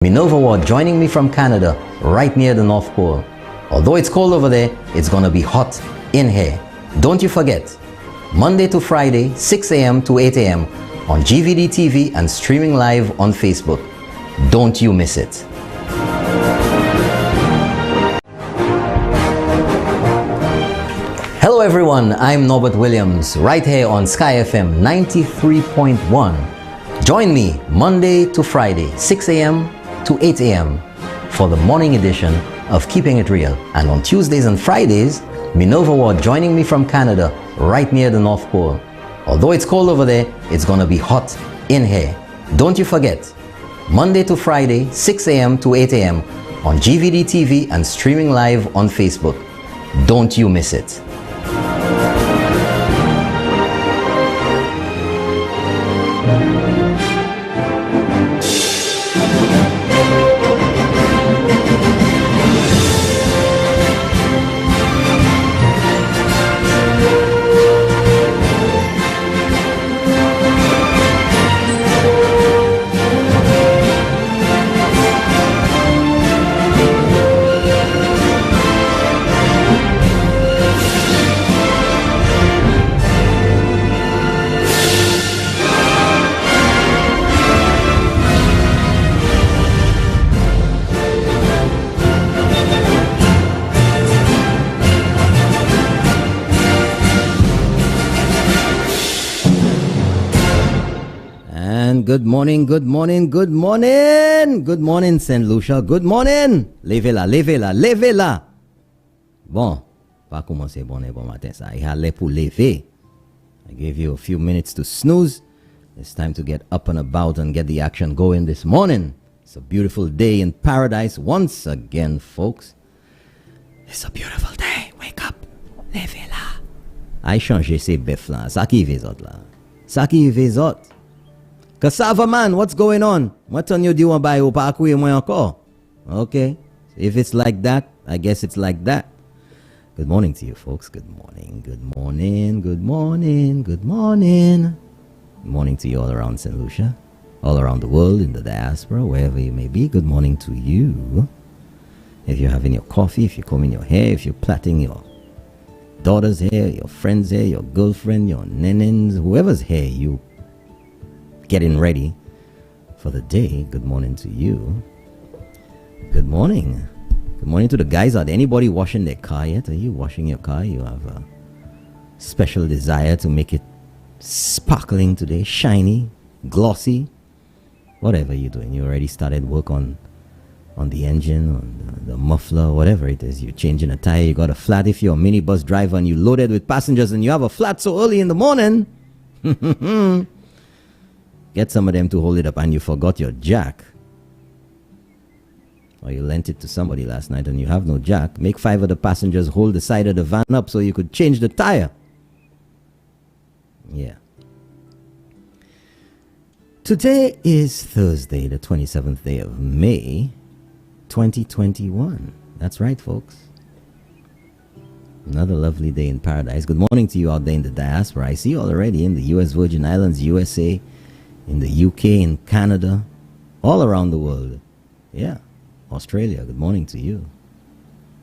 Minova Ward joining me from Canada, right near the North Pole. Although it's cold over there, it's gonna be hot in here. Don't you forget, Monday to Friday, 6 a.m. to 8 a.m. on GVD TV and streaming live on Facebook. Don't you miss it. Hello everyone, I'm Norbert Williams, right here on Sky FM 93.1. Join me Monday to Friday, 6 a.m. to 8 a.m. for the morning edition of Keeping It Real. And on Tuesdays and Fridays, Minova Ward joining me from Canada, right near the North Pole. Although it's cold over there, it's gonna be hot in here. Don't you forget, Monday to Friday, 6 a.m. to 8 a.m. on GVD TV and streaming live on Facebook. Don't you miss it. Good morning, good morning, good morning. Good morning, Saint Lucia. Good morning. Levez-la, levez-la, levez-la. Bon, pas commencer bon matin ça. Il allait pour lever. I gave you a few minutes to snooze. It's time to get up and about and get the action going this morning. It's a beautiful day in paradise once again, folks. It's a beautiful day. Wake up. Levez-la. I changé ces bœufs là. Ça qui veut autres là. Ça qui veut autres. Cassava man, what's going on? What on you do want buy pas couiller moi encore? Okay. If it's like that, I guess it's like that. Good morning to you folks. Good morning. Good morning. Good morning. Good morning. Good morning to you all around St. Lucia, all around the world, in the diaspora, wherever you may be. Good morning to you. If you're having your coffee, if you're combing your hair, if you're plaiting your daughter's hair, your friend's hair, your girlfriend, your nenens, whoever's hair you getting ready for the day, good morning to you. Good morning. Good morning to the guys out there. Anybody washing their car yet? Are you washing your car? You have a special desire to make it sparkling today, shiny, glossy, whatever you're doing. You already started work on the engine, on the muffler, whatever it is. You're changing a tire, you got a flat. If you're a minibus driver and you loaded with passengers and you have a flat so early in the morning, get some of them to hold it up and you forgot your jack. Or you lent it to somebody last night and you have no jack. Make 5 of the passengers hold the side of the van up so you could change the tire. Yeah. Today is Thursday, the 27th day of May, 2021. That's right, folks. Another lovely day in paradise. Good morning to you out there in the diaspora. I see you already in the U.S. Virgin Islands, USA, in the UK, in Canada, all around the world. Yeah. Australia, good morning to you.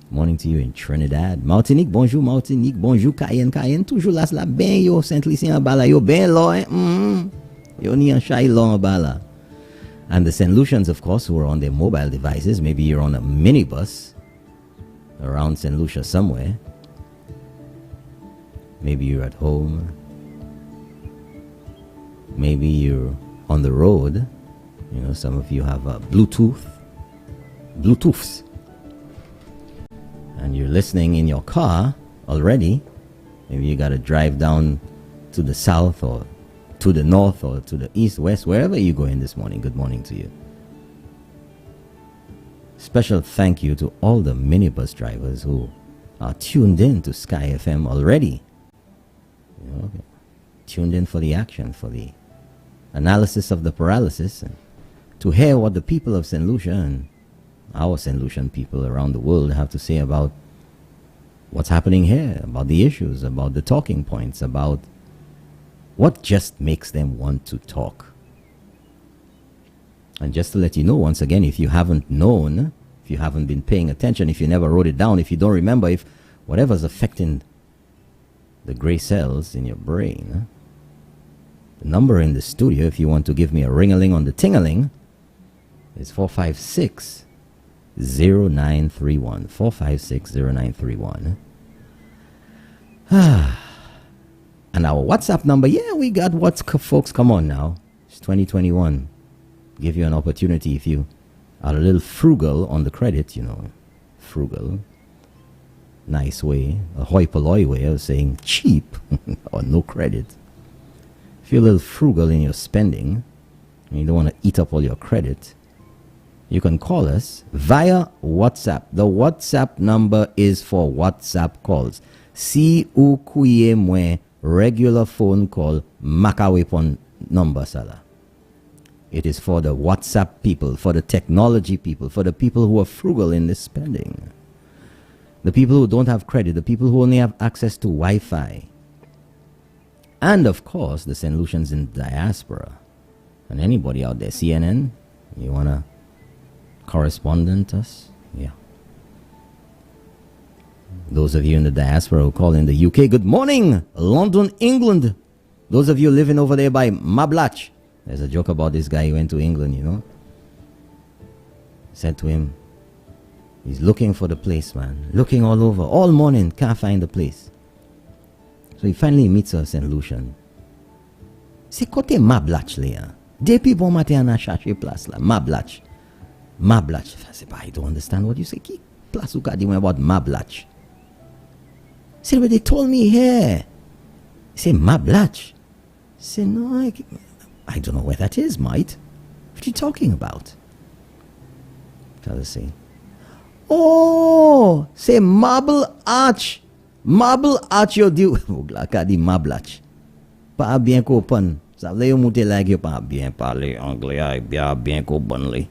Good morning to you in Trinidad. Martinique, bonjour Martinique, bonjour Cayenne, Cayenne. Toujours là, là, ben yo, Saint-Lucie en bala, yo ben lo, yo ni en chay long en bala. And the St. Lucians, of course, who are on their mobile devices. Maybe you're on a minibus around St. Lucia somewhere. Maybe you're at home. Maybe you're on the road. You know, some of you have Bluetooths. And you're listening in your car already. Maybe you got to drive down to the south or to the north or to the east, west, wherever you're going this morning. Good morning to you. Special thank you to all the minibus drivers who are tuned in to Sky FM already. You know, tuned in for the action, for the analysis of the paralysis, and to hear what the people of St. Lucia and our St. Lucian people around the world have to say about what's happening here, about the issues, about the talking points, about what just makes them want to talk. And just to let you know, once again, if you haven't known, if you haven't been paying attention, if you never wrote it down, if you don't remember, if whatever's affecting the gray cells in your brain, the number in the studio, if you want to give me a ring-a-ling on the ting-a-ling, is 456-0931. 456-0931. And our WhatsApp number, yeah, we got what's folks, come on now. It's 2021. Give you an opportunity if you are a little frugal on the credit, you know. Frugal. Nice way, a hoi polloi way of saying cheap or no credit. If you're a little frugal in your spending and you don't want to eat up all your credit, you can call us via WhatsApp. The WhatsApp number is for WhatsApp calls. Si ou kuye mwen regular phone call makawepon number sala. It is for the WhatsApp people, for the technology people, for the people who are frugal in this spending. The people who don't have credit, the people who only have access to Wi-Fi. And of course, the St. Lucians in diaspora. And anybody out there, CNN, you want to correspondent us? Yeah. Those of you in the diaspora who call in the UK, good morning, London, England. Those of you living over there by Mablach. There's a joke about this guy who went to England, you know. Said to him, he's looking for the place, man. Looking all over, all morning, can't find the place. So he finally meets a St. Lucian. C'est côté Mablach, là. Depuis bon matin, on a cherché place, là. Mablach. Mablach. I said, I don't understand what you say. Qui place ou ka di mwen about Mablach? I said, but they told me here. He said, Mablach. I said, no, I don't know where that is, mate. What are you talking about? Tell us, say, oh, say Marble Arch. Marble Arch yo di la ka di Mablach. Pa bien ko pan. Sa vle yo moute like yo pa bien parler anglais ay bien ko bon li.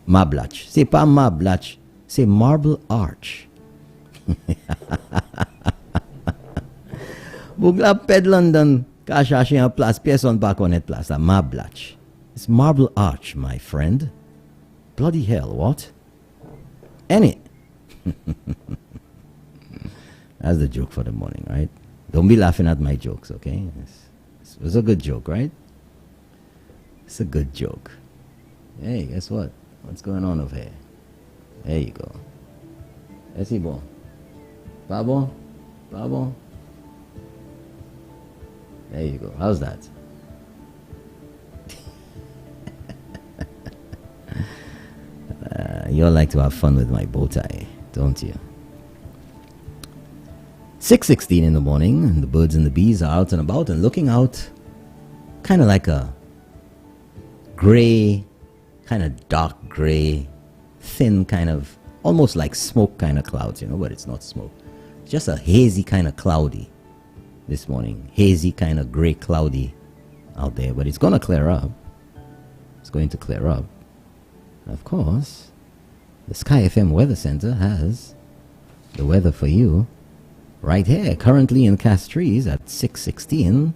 Mablach. C'est pas Mablach, c'est Marble Arch. Boug la ped London ka chache an place, personne pa connaît place la Mablach. It's Marble Arch, my friend. Bloody hell, what? Any. That's the joke for the morning, right? Don't be laughing at my jokes, okay? It was a good joke, right? It's a good joke. Hey, guess what? What's going on over here? There you go. Est-ce bon? Pas bon? Pas bon? There you go. How's that? You all like to have fun with my bow tie, don't you? 6:16 in the morning, and the birds and the bees are out and about and looking out, kind of like a gray, kind of dark gray, thin kind of, almost like smoke kind of clouds, you know, but it's not smoke. It's just a hazy kind of cloudy this morning. Hazy kind of gray cloudy out there, but it's going to clear up. It's going to clear up. Of course, the Sky FM Weather Center has the weather for you right here. Currently in Castries at 6:16,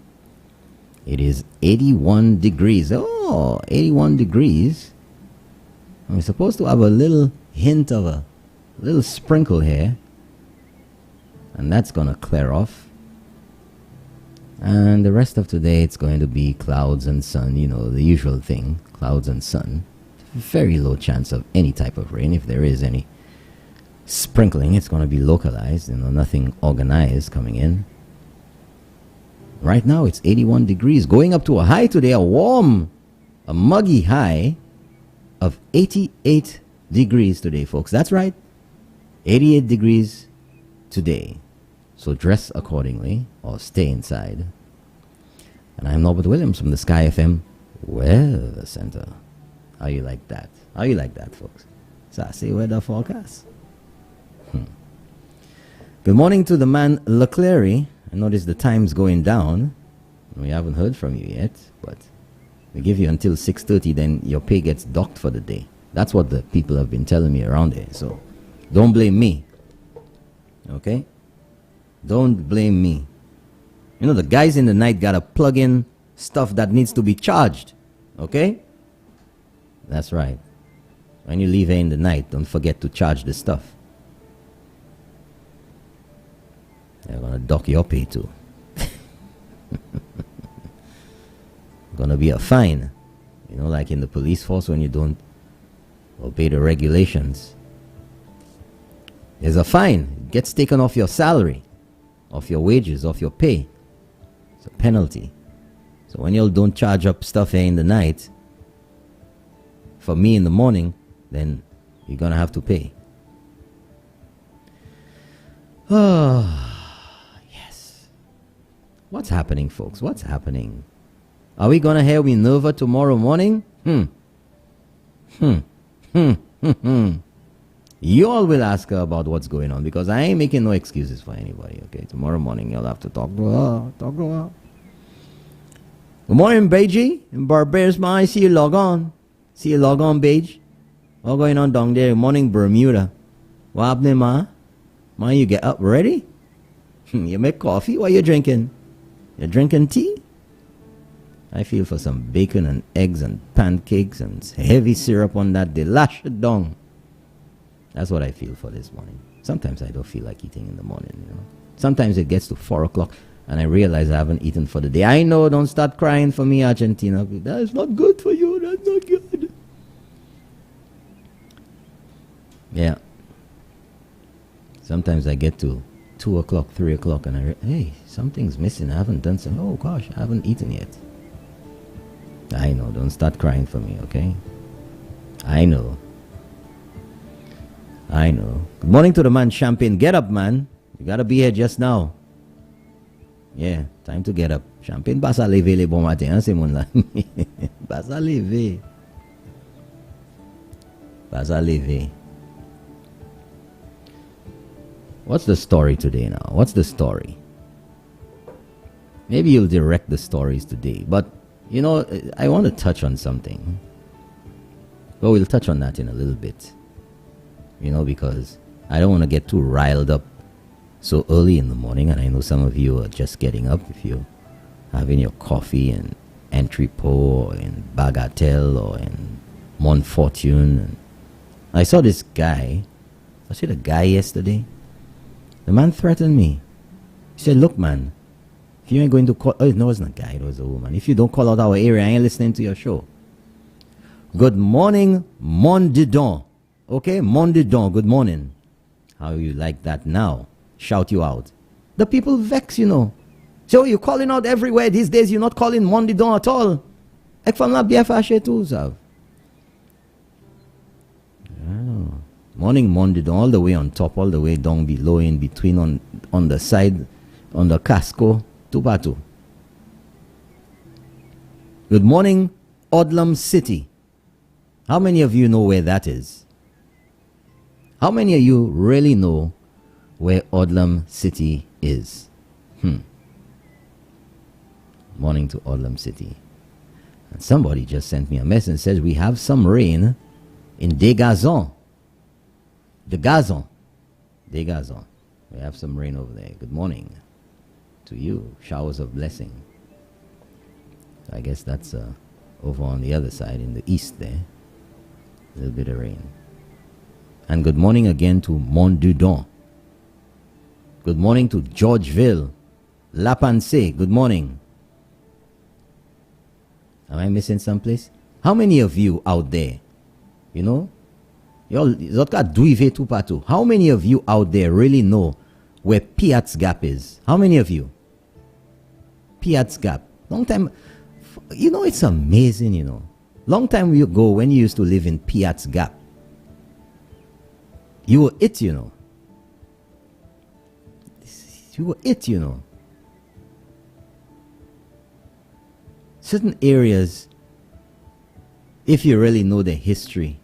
it is 81 degrees. Oh, 81 degrees. And we're supposed to have a little hint of a little sprinkle here. And that's going to clear off. And the rest of today, it's going to be clouds and sun. You know, the usual thing, clouds and sun. Very low chance of any type of rain. If there is any sprinkling, it's going to be localized, you know, nothing organized coming in. Right now, it's 81 degrees, going up to a high today, a warm, a muggy high of 88 degrees today, folks. That's right, 88 degrees today. So dress accordingly or stay inside. And I'm Norbert Williams from the Sky FM Weather Center. How you like that? How you like that, folks? So I say weather forecast. Good morning to the man Leclerc. I notice the time's going down. We haven't heard from you yet, but we give you until 6:30, then your pay gets docked for the day. That's what the people have been telling me around here. So don't blame me. Okay? Don't blame me. You know, the guys in the night gotta plug in stuff that needs to be charged. Okay? That's right. When you leave here in the night, don't forget to charge the stuff. They're gonna dock your pay too. Gonna be a fine. You know, like in the police force when you don't obey the regulations. There's a fine. It gets taken off your salary, off your wages, off your pay. It's a penalty. So when you don't charge up stuff here in the night, for me in the morning, then you're gonna have to pay. Oh, yes. What's happening, folks? What's happening? Are we gonna have Minerva tomorrow morning? You all will ask her about what's going on, because I ain't making no excuses for anybody, okay? Tomorrow morning you'll have to talk to her. Talk to her. Good morning, Beji. In Barbados, man, I see you log on. See you log on, Beige. What's going on down there? Morning, Bermuda. What happening, man? Man, you get up ready? You make coffee? What you drinking? You drinking tea? I feel for some bacon and eggs and pancakes and heavy syrup on that. They lash it down. That's what I feel for this morning. Sometimes I don't feel like eating in the morning, you know. Sometimes it gets to 4 o'clock and I realize I haven't eaten for the day. I know, don't start crying for me, Argentina. That is not good for you. That's not good. Yeah. Sometimes I get to 2 o'clock, 3 o'clock and hey, something's missing. I haven't done something. Oh gosh, I haven't eaten yet. I know, don't start crying for me, okay? I know. Good morning to the man, Champagne. Get up, man. You gotta be here just now. Yeah, time to get up. Champagne, basa leve le bon matin, hein, c'est mon là. Basa leve. Basa leve. What's the story today now? What's the story? Maybe you'll direct the stories today, but you know, I want to touch on something. Well, we'll touch on that in a little bit. You know, because I don't want to get too riled up so early in the morning. And I know some of you are just getting up if you're having your coffee in Entrepot or in Bagatelle or in Montfortune. And I saw this guy. I saw the guy yesterday. The man threatened me. He said, look, man, if you ain't going to call... Oh, no, it's not a guy. It was a woman. If you don't call out our area, I ain't listening to your show. Good morning, Mondidon. Okay, Mondidon, good morning. How you like that now? Shout you out. The people vex, you know. So you're calling out everywhere these days. You're not calling Mondidon at all. Ek from la bien fâché tout, sav. Morning, Mondidon, all the way on top, all the way down below, in between, on the side, on the casco. Tupatu. Good morning, Odlum City. How many of you know where that is? How many of you really know where Odlum City is? Morning to Odlum City. And somebody just sent me a message and says we have some rain in Degazon. Degazon. We have some rain over there. Good morning to you. Showers of blessing. I guess that's over on the other side in the east there. A little bit of rain. And good morning again to Montdudon. Good morning to Georgeville. La Pensée, good morning. Am I missing someplace? How many of you out there, you know, how many of you out there really know where Piat's Gap is? How many of you? Piat's Gap. Long time, you know, it's amazing, you know. Long time ago when you used to live in Piat's Gap, you were it, you know. You were it, you know. Certain areas, if you really know the history,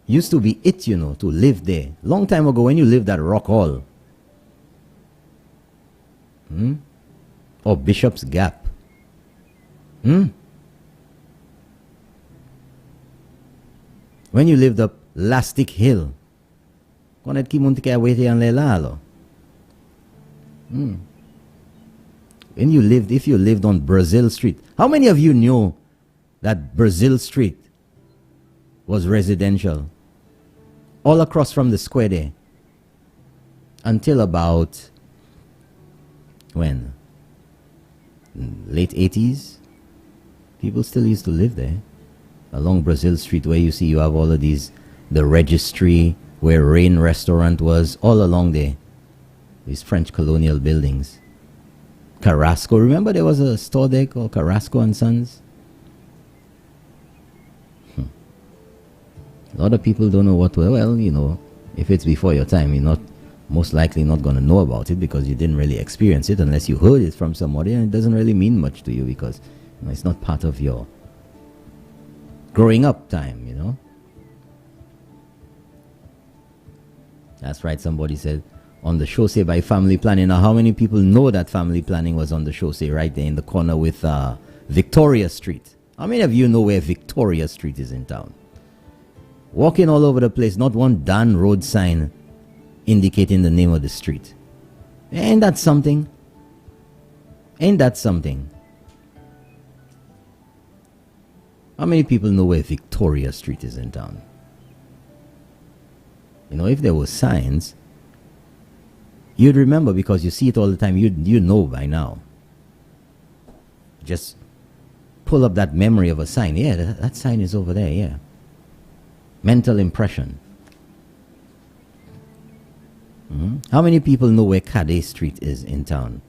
used to be it, you know, to live there. Long time ago when you lived at Rock Hall. Or Bishop's Gap. When you lived up Lastic Hill. If you lived on Brazil Street. How many of you know that Brazil Street was residential. All across from the square there. Until about, when? Late 80s? People still used to live there. Along Brazil Street, where you see you have all of these, the registry, where Rain Restaurant was, all along there. These French colonial buildings. Carrasco, remember there was a store there called Carrasco and Sons? A lot of people don't know what, well, you know, if it's before your time, you're not most likely not going to know about it because you didn't really experience it unless you heard it from somebody, and it doesn't really mean much to you because you know, it's not part of your growing up time, you know. That's right, somebody said on the chaussee by Family Planning. Now, how many people know that Family Planning was on the chaussee right there in the corner with Victoria Street? How many of you know where Victoria Street is in town? Walking all over the place, not one darn road sign indicating the name of the street. Ain't that something? Ain't that something? How many people know where Victoria Street is in town? You know, if there were signs, you'd remember because you see it all the time. You know by now. Just pull up that memory of a sign. Yeah, that sign is over there, yeah. Mental impression. How many people know where Cadet Street is in town?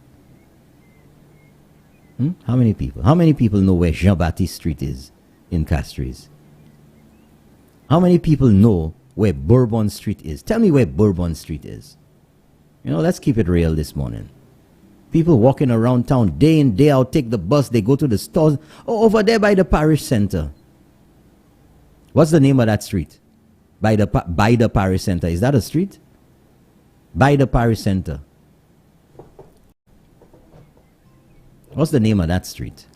How many people? How many people know where Jean-Baptiste Street is in Castries? How many people know where Bourbon Street is? Tell me where Bourbon Street is. You know, let's keep it real this morning. People walking around town day in, day out, take the bus, they go to the stores. Oh, over there by the parish center. What's the name of that street? By the parish center. Is that a street? By the parish center. What's the name of that street?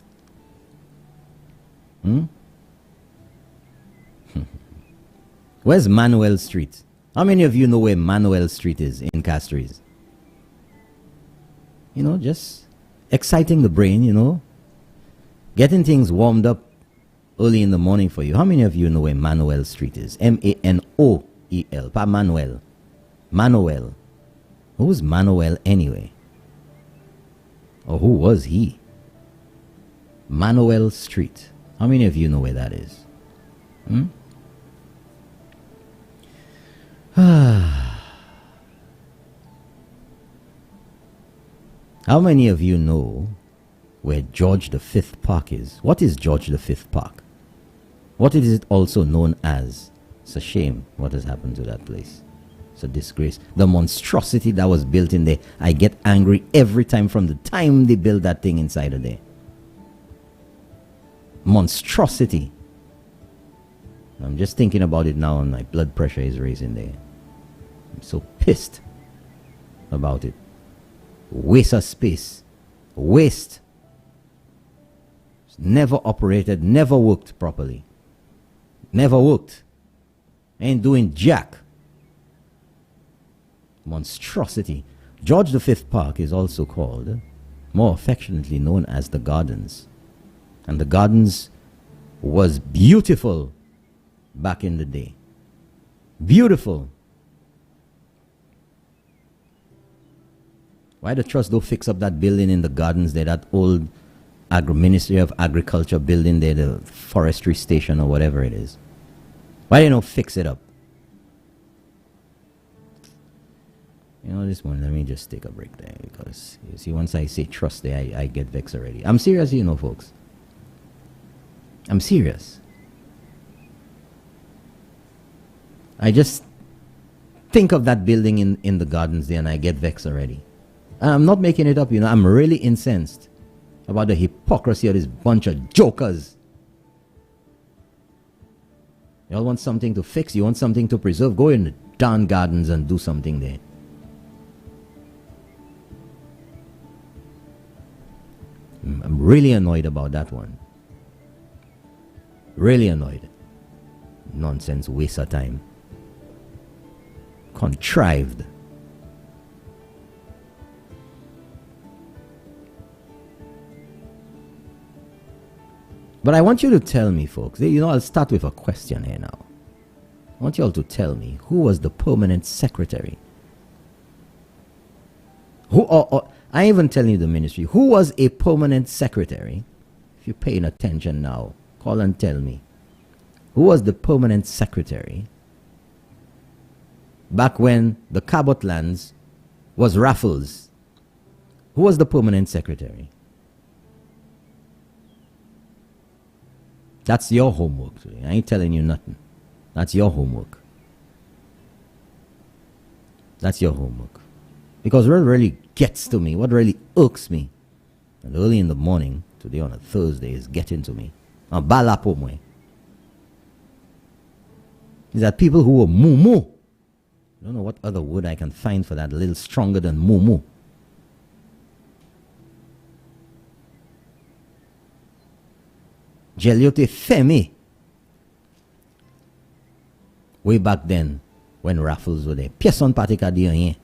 Where's Manuel Street? How many of you know where Manuel Street is in Castries? You know, just exciting the brain, you know. Getting things warmed up early in the morning for you. How many of you know where Manuel Street is? M-A-N-O-E-L. Pa Manuel. Manuel. Who's Manuel anyway? Or who was he? Manuel Street. How many of you know where that is? How many of you know where George V Park is? What is George V Park? What is it also known as? It's a shame what has happened to that place. It's a disgrace. The monstrosity that was built in there. I get angry every time from the time they build that thing inside of there. Monstrosity. I'm just thinking about it now and my blood pressure is raising there. I'm so pissed about it. Waste of space. Waste. It's never operated, never worked properly. Never worked. Ain't doing jack. Monstrosity. George V Park is also called, more affectionately known as the Gardens. And the Gardens was beautiful back in the day. Beautiful. Why the trust don't fix up that building in the Gardens there, that old Ministry of Agriculture building there, the forestry station or whatever it is? Why they don't fix it up? You know, this one, let me just take a break there because, you see, once I say trust there, I get vexed already. I'm serious, you know, folks. I'm serious. I just think of that building in the Gardens there and I get vexed already. I'm not making it up, you know. I'm really incensed about the hypocrisy of this bunch of jokers. Y'all want something to fix, you want something to preserve, go in the darn Gardens and do something there. I'm really annoyed about that one. Really annoyed. Nonsense, waste of time. Contrived. But I want you to tell me, folks, you know, I'll start with a question here now. I want you all to tell me who was the permanent secretary. I ain't even telling you the ministry. Who was a permanent secretary? If you're paying attention now, call and tell me. Who was the permanent secretary back when the Cabot lands was Raffles? Who was the permanent secretary? That's your homework. I ain't telling you nothing. That's your homework. That's your homework. Because what really gets to me, what really irks me, and early in the morning, today on a Thursday, is getting to me. Is that people who were moo. I don't know what other word I can find for that, a little stronger than moo. Jeliote Femi. Way back then, when Raffles were there. Personne pas te dire rien.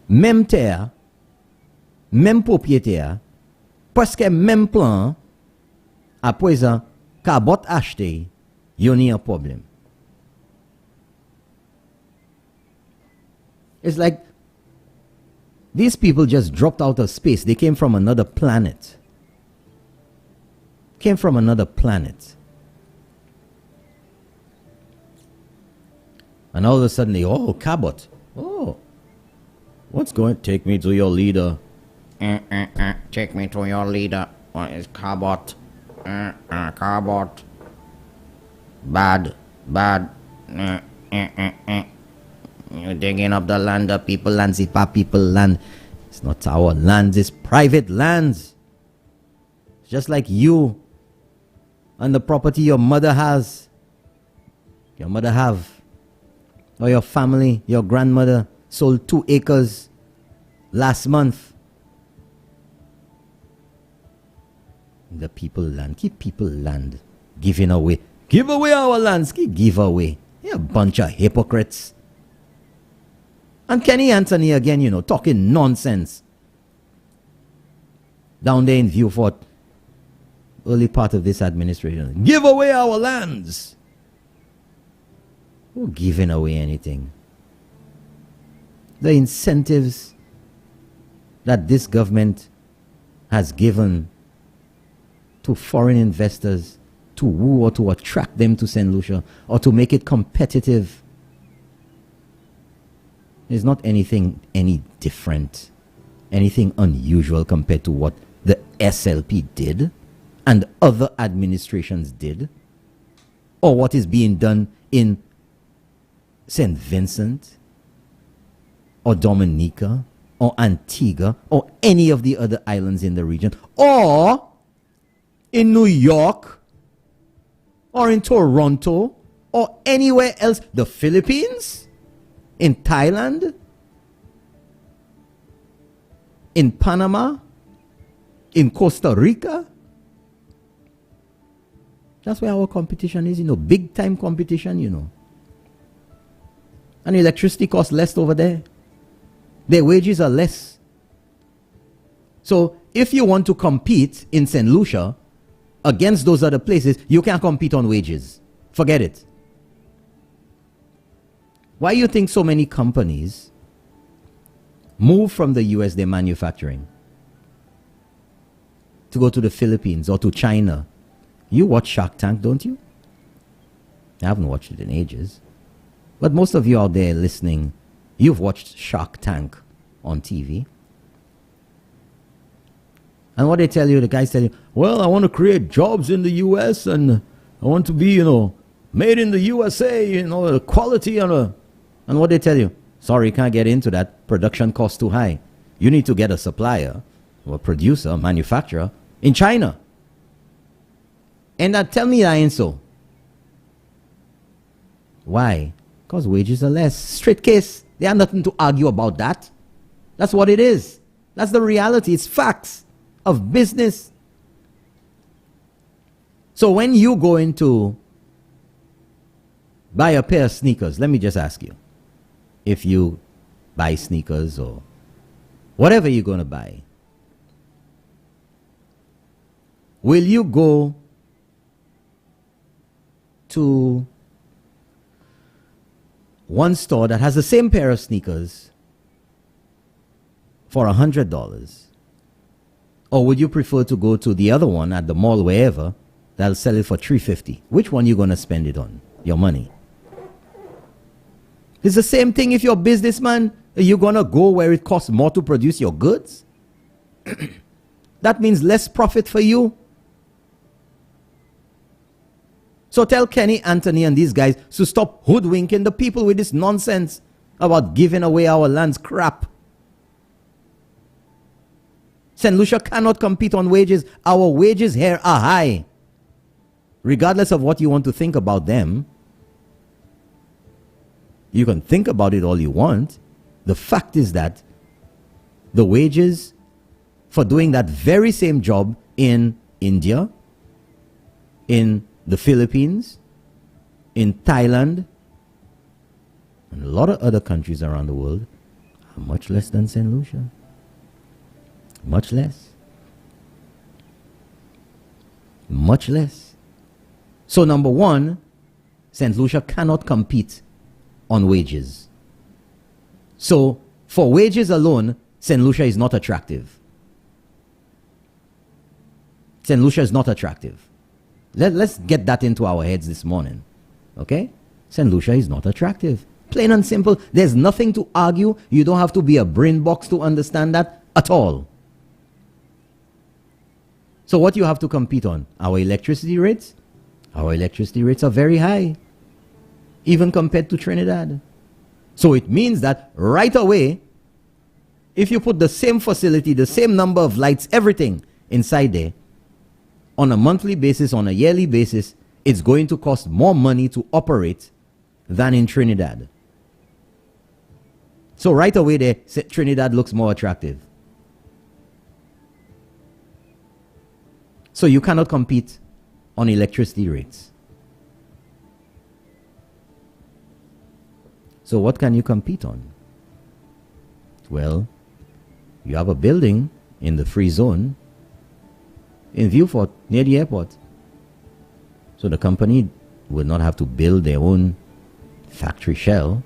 Même terre, même propriétaire, presque même plan, à présent, Cabot acheté, yon y a un problème. It's like these people just dropped out of space. They came from another planet. Came from another planet. And all of a sudden, Cabot. Oh, what's going? Take me to your leader. Take me to your leader. What is Cabot? Cabot. Bad. You're digging up the land, the people land, It's pas people land. It's not our lands. It's private lands. Just like you and the property your mother has. Your mother have. Or your family, your grandmother sold 2 acres last month. The people land. Keep people land. Giving away. Give away our lands. Give away. You're a bunch of hypocrites. And Kenny Anthony again, talking nonsense. Down there in Viewfort. Early part of this administration. Give away our lands. Who giving away anything? The incentives that this government has given to foreign investors to woo or to attract them to St. Lucia or to make it competitive is not anything any different, anything unusual compared to what the SLP did and other administrations did, or what is being done in St. Vincent or Dominica or Antigua or any of the other islands in the region, or in New York or in Toronto or anywhere else, the Philippines, in Thailand, in Panama, in Costa Rica. That's where our competition is, big time competition, And electricity costs less over there. Their wages are less. So if you want to compete in St. Lucia against those other places, you can't compete on wages. Forget it. Why do you think so many companies move from the US, their manufacturing, to go to the Philippines or to China? You watch Shark Tank, don't you? I haven't watched it in ages. But most of you out there listening, you've watched Shark Tank on TV. And what they tell you, the guys tell you, well, I want to create jobs in the US and I want to be, made in the USA, the quality and what they tell you, sorry, you can't get into that. Production costs too high. You need to get a supplier or a producer, a manufacturer in China. And tell me that ain't so. Why? Because wages are less. Straight case. They have nothing to argue about that. That's what it is. That's the reality. It's facts of business. So when you go into buy a pair of sneakers, let me just ask you, if you buy sneakers or whatever you're going to buy, will you go to one store that has the same pair of sneakers for $100? Or would you prefer to go to the other one at the mall, wherever, that'll sell it for $350? Which one you going to spend it on? Your money. It's the same thing if you're a businessman. Are you going to go where it costs more to produce your goods? That means less profit for you. So tell Kenny, Anthony, and these guys to stop hoodwinking the people with this nonsense about giving away our land's crap. St. Lucia cannot compete on wages. Our wages here are high. Regardless of what you want to think about them. You can think about it all you want. The fact is that the wages for doing that very same job in India, in the Philippines, in Thailand, and a lot of other countries around the world are much less than St. Lucia. Much less. Much less. So number one, St. Lucia cannot compete on wages. So for wages alone, St. Lucia is not attractive. St. Lucia is not attractive. Let's get that into our heads this morning. Okay? St. Lucia is not attractive. Plain and simple. There's nothing to argue. You don't have to be a brain box to understand that at all. So what you have to compete on? Our electricity rates? Our electricity rates are very high, even compared to Trinidad. So it means that right away, if you put the same facility, the same number of lights, everything inside there, on a monthly basis, on a yearly basis, it's going to cost more money to operate than in Trinidad. So right away there, Trinidad looks more attractive. So you cannot compete on electricity rates. So what can you compete on? Well, you have a building in the free zone in Viewfort, near the airport. So the company will not have to build their own factory shell.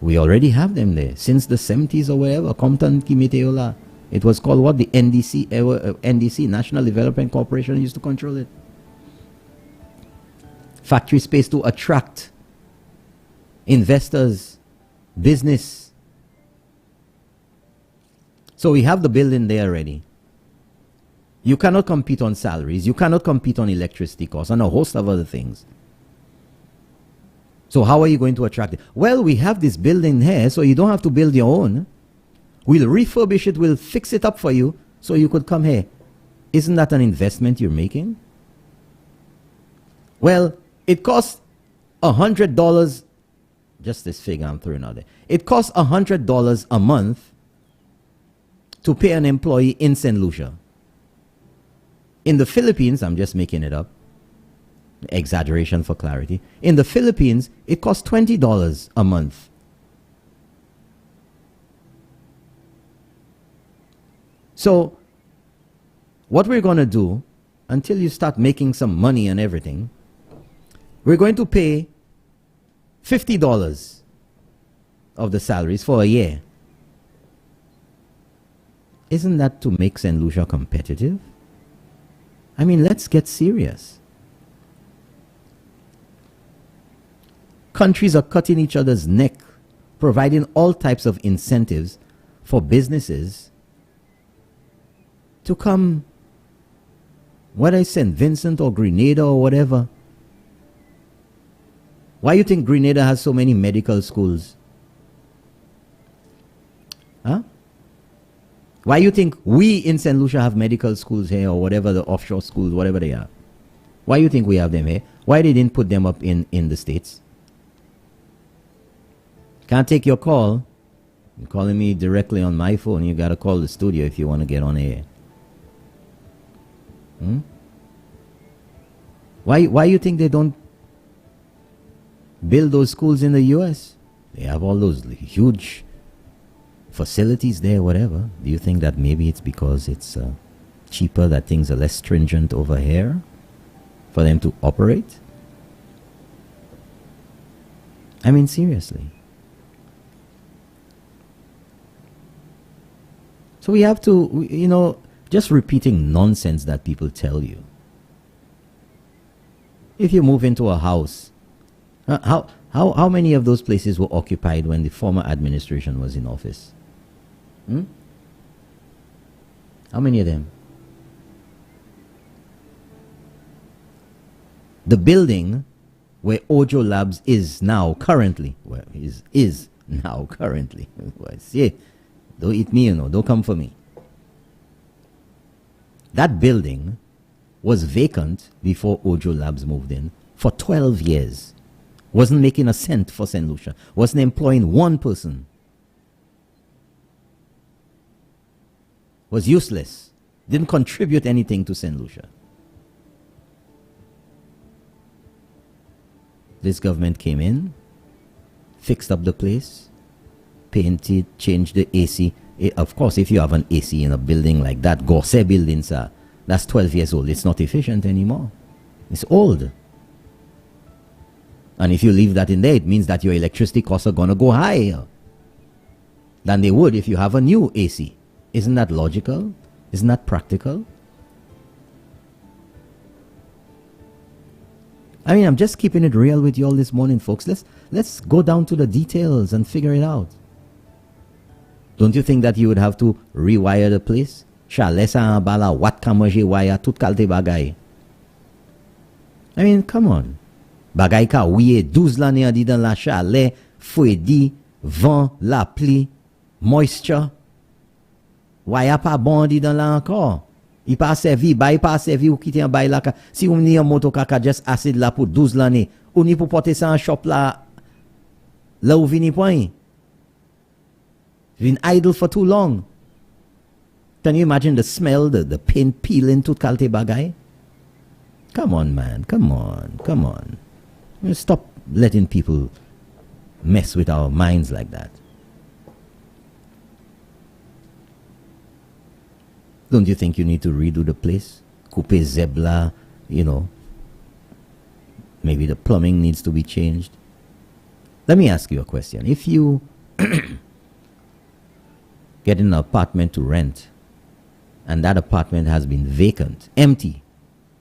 We already have them there since the 70s or wherever. Compton Kimiteola. It was called what? The NDC, NDC, National Development Corporation, used to control it. Factory space to attract investors, business. So we have the building there already. You cannot compete on salaries. You cannot compete on electricity costs and a host of other things. So how are you going to attract it? Well, we have this building here, so you don't have to build your own. We'll refurbish it, we'll fix it up for you, so you could come here. Isn't that an investment you're making? Well, it costs $100, just this figure I'm throwing out there. It costs $100 a month to pay an employee in St. Lucia. In the Philippines, I'm just making it up, exaggeration for clarity. In the Philippines, it costs $20 a month. So, what we're going to do, until you start making some money and everything, we're going to pay $50 of the salaries for a year. Isn't that to make St. Lucia competitive? I mean, let's get serious. Countries are cutting each other's neck, providing all types of incentives for businesses to come, whether it's St. Vincent or Grenada or whatever. Why do you think Grenada has so many medical schools? Huh? Why do you think we in St. Lucia have medical schools here, or whatever, the offshore schools, whatever they are? Why do you think we have them here? Why they didn't put them up in the States? Can't take your call. You're calling me directly on my phone. You got to call the studio if you want to get on air. Why you think they don't build those schools in the US? They have all those huge facilities there, whatever. Do you think that maybe it's because it's cheaper, that things are less stringent over here for them to operate? I mean, seriously. So we have to, just repeating nonsense that people tell you. If you move into a house, how many of those places were occupied when the former administration was in office? How many of them? The building where Ojo Labs is now currently, well, is now currently. Well, see, don't eat me, don't come for me. That building was vacant before Ojo Labs moved in for 12 years. Wasn't making a cent for St. Lucia. Wasn't employing one person. Was useless. Didn't contribute anything to St. Lucia. This government came in, fixed up the place, painted, changed the AC. Of course, if you have an AC in a building like that, Gorse building, sir, that's 12 years old. It's not efficient anymore. It's old. And if you leave that in there, it means that your electricity costs are going to go higher than they would if you have a new AC. Isn't that logical? Isn't that practical? I mean, I'm just keeping it real with you all this morning, folks. Let's go down to the details and figure it out. Don't you think that you would have to rewire the place? Chalet sa bala wat kamaje wire tout kalte bagay. I mean, come on. Bagay ka ouye 12 l'année an di dans la chalet, fouedi, vent, la pluie, moisture. Wire pas bon di dans la encore. Il pas servi, bay pas servi ou quitter en bay la. Si vous venez en moto kaka just acide là pour 12 l'année, ou ni pour porter ça en shop là où vini point. Been idle for too long. Can you imagine the smell, the paint peeling tout kalte bagay? Come on, man. Come on. Stop letting people mess with our minds like that. Don't you think you need to redo the place? Coupe zebla, maybe the plumbing needs to be changed. Let me ask you a question. If you get an apartment to rent and that apartment has been vacant, empty,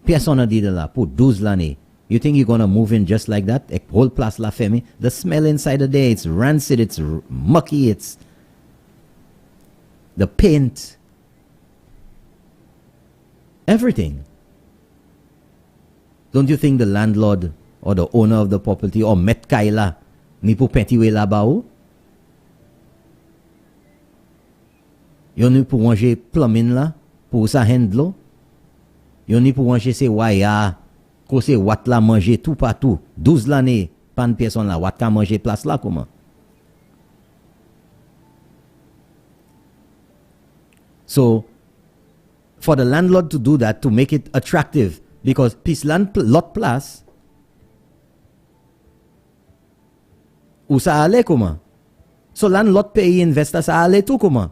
personne dit de là pour 12 l'année, you think you're going to move in just like that? Whole place la fermée. The smell inside of there, it's rancid, it's mucky, it's the paint, everything. Don't you think the landlord or the owner of the property or met kaila ni pou pentiwe la ba ou? Yon ni pou ranger plumbing là pour ça handle. Yon ni pour ranger se waya ko se wat la manger tout partout. 12 l'année pan personne là wat ka manger place là comment? So for the landlord to do that, to make it attractive, because peace land lot place ou ça allait comment? So landlord paye investor ça allait tout comment?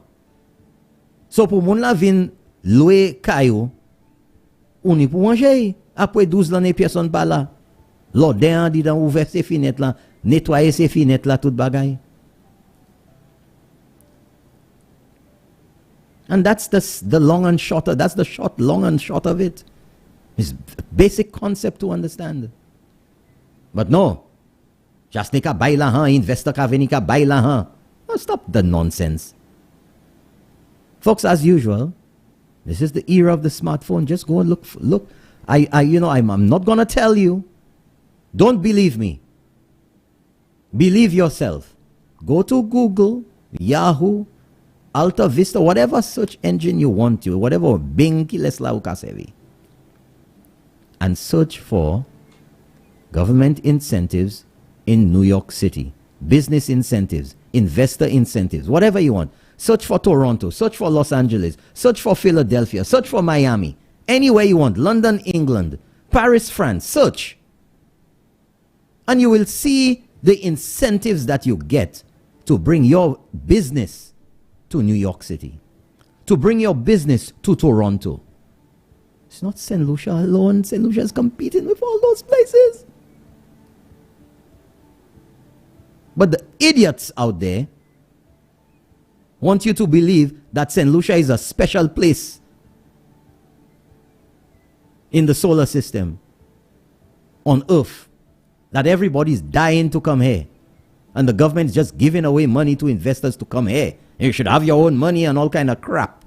So pour moun la vin louer kayo ou ni pour manger après 12 l'année personne pas là. L'ordre dit dans ouvert ses fenêtres là, nettoyer ses fenêtres là tout bagay. And that's the long and short, that's the long and short of it. It's a basic concept to understand. But no. Just ne ka bay la han, investor ka veni ka bay la han. Oh, stop the nonsense. Folks, as usual, this is the era of the smartphone. Just go and look. I'm not going to tell you. Don't believe me. Believe yourself. Go to Google, Yahoo, Alta Vista, whatever search engine you want to, whatever Bing kilesla ukasevi, and search for government incentives in New York City, business incentives, investor incentives, whatever you want. Search for Toronto, search for Los Angeles, search for Philadelphia, search for Miami, anywhere you want, London, England, Paris, France, search. And you will see the incentives that you get to bring your business to New York City, to bring your business to Toronto. It's not St. Lucia alone. St. Lucia is competing with all those places. But the idiots out there want you to believe that St. Lucia is a special place in the solar system, on Earth, that everybody's dying to come here. And the government is just giving away money to investors to come here. You should have your own money and all kind of crap.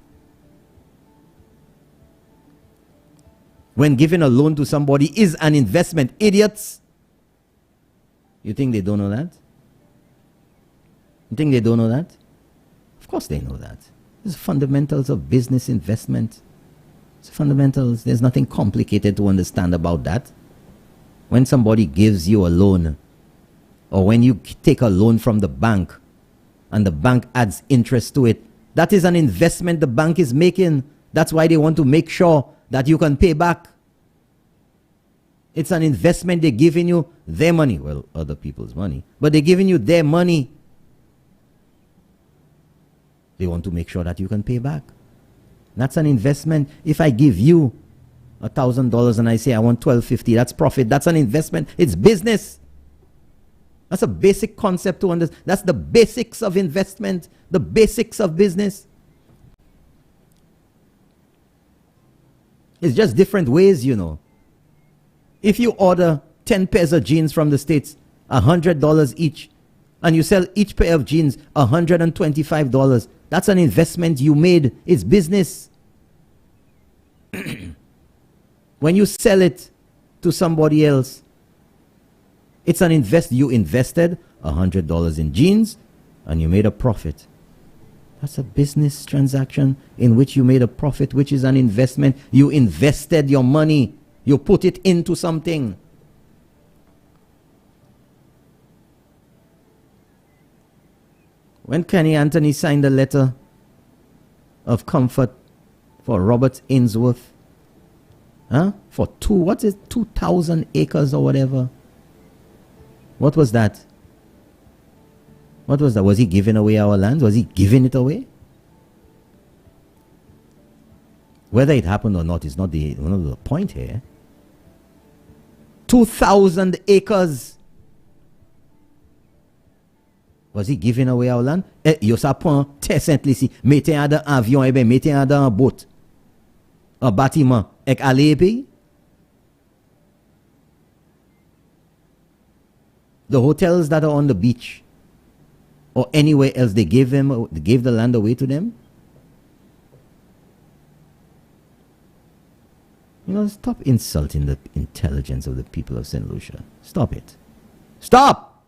When giving a loan to somebody is an investment, idiots. You think they don't know that? You think they don't know that? Of course they know that. It's fundamentals of business investment. It's fundamentals. There's nothing complicated to understand about that. When somebody gives you a loan, or when you take a loan from the bank, and the bank adds interest to it, that is an investment the bank is making. That's why they want to make sure that you can pay back. It's an investment. They're giving you their money. Well, other people's money. But they're giving you their money. They want to make sure that you can pay back. That's an investment. If I give you $1,000 and I say I want $1,250, that's profit. That's an investment. It's business. That's a basic concept to understand. That's the basics of investment, the basics of business. It's just different ways, you know. If you order 10 pairs of jeans from the States, $100 each, and you sell each pair of jeans $125, that's an investment you made. It's business. When you sell it to somebody else, it's an you invested $100 in jeans and you made a profit. That's a business transaction in which you made a profit, which is an investment. You invested your money. You put it into something. When Kenny Anthony signed a letter of comfort for Robert Ainsworth, for 2,000 acres or whatever. What was that? What was that? Was he giving away our land? Was he giving it away? Whether it happened or not is not the point here. 2,000 acres. Was he giving away our land? Yo sa pon très simple ici. Mettez un dans avion, mettez un dans boat. Un bâtiment. Ek aller pays. The hotels that are on the beach or anywhere else, they gave the land away to them. You know, stop insulting the intelligence of the people of St. Lucia. Stop it. Stop!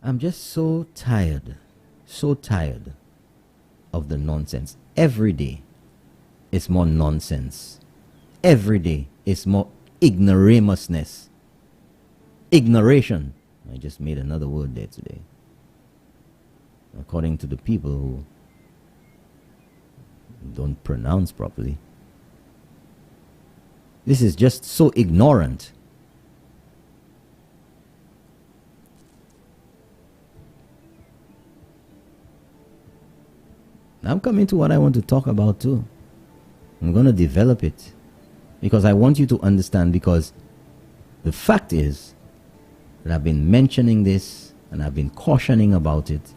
I'm just so tired of the nonsense. Every day it's more nonsense. Every day it's more ignoramusousness. Ignoration. I just made another word there today. According to the people who don't pronounce properly. This is just so ignorant. I'm coming to what I want to talk about too. I'm going to develop it because I want you to understand, because the fact is that I've been mentioning this and I've been cautioning about it,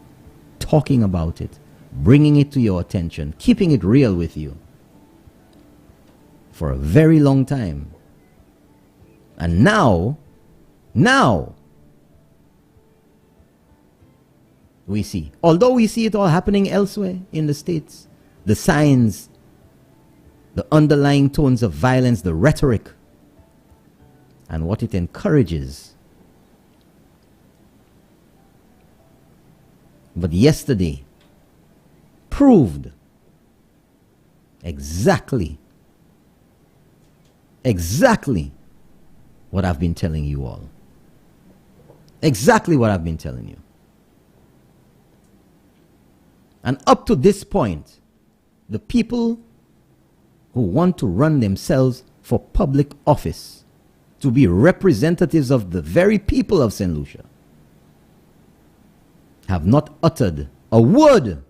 talking about it, bringing it to your attention, keeping it real with you for a very long time. And now, we see, although we see it all happening elsewhere in the States, the signs, the underlying tones of violence, the rhetoric, and what it encourages. But yesterday proved exactly what I've been telling you all. Exactly what I've been telling you. And up to this point, the people who want to run themselves for public office, to be representatives of the very people of St. Lucia, have not uttered a word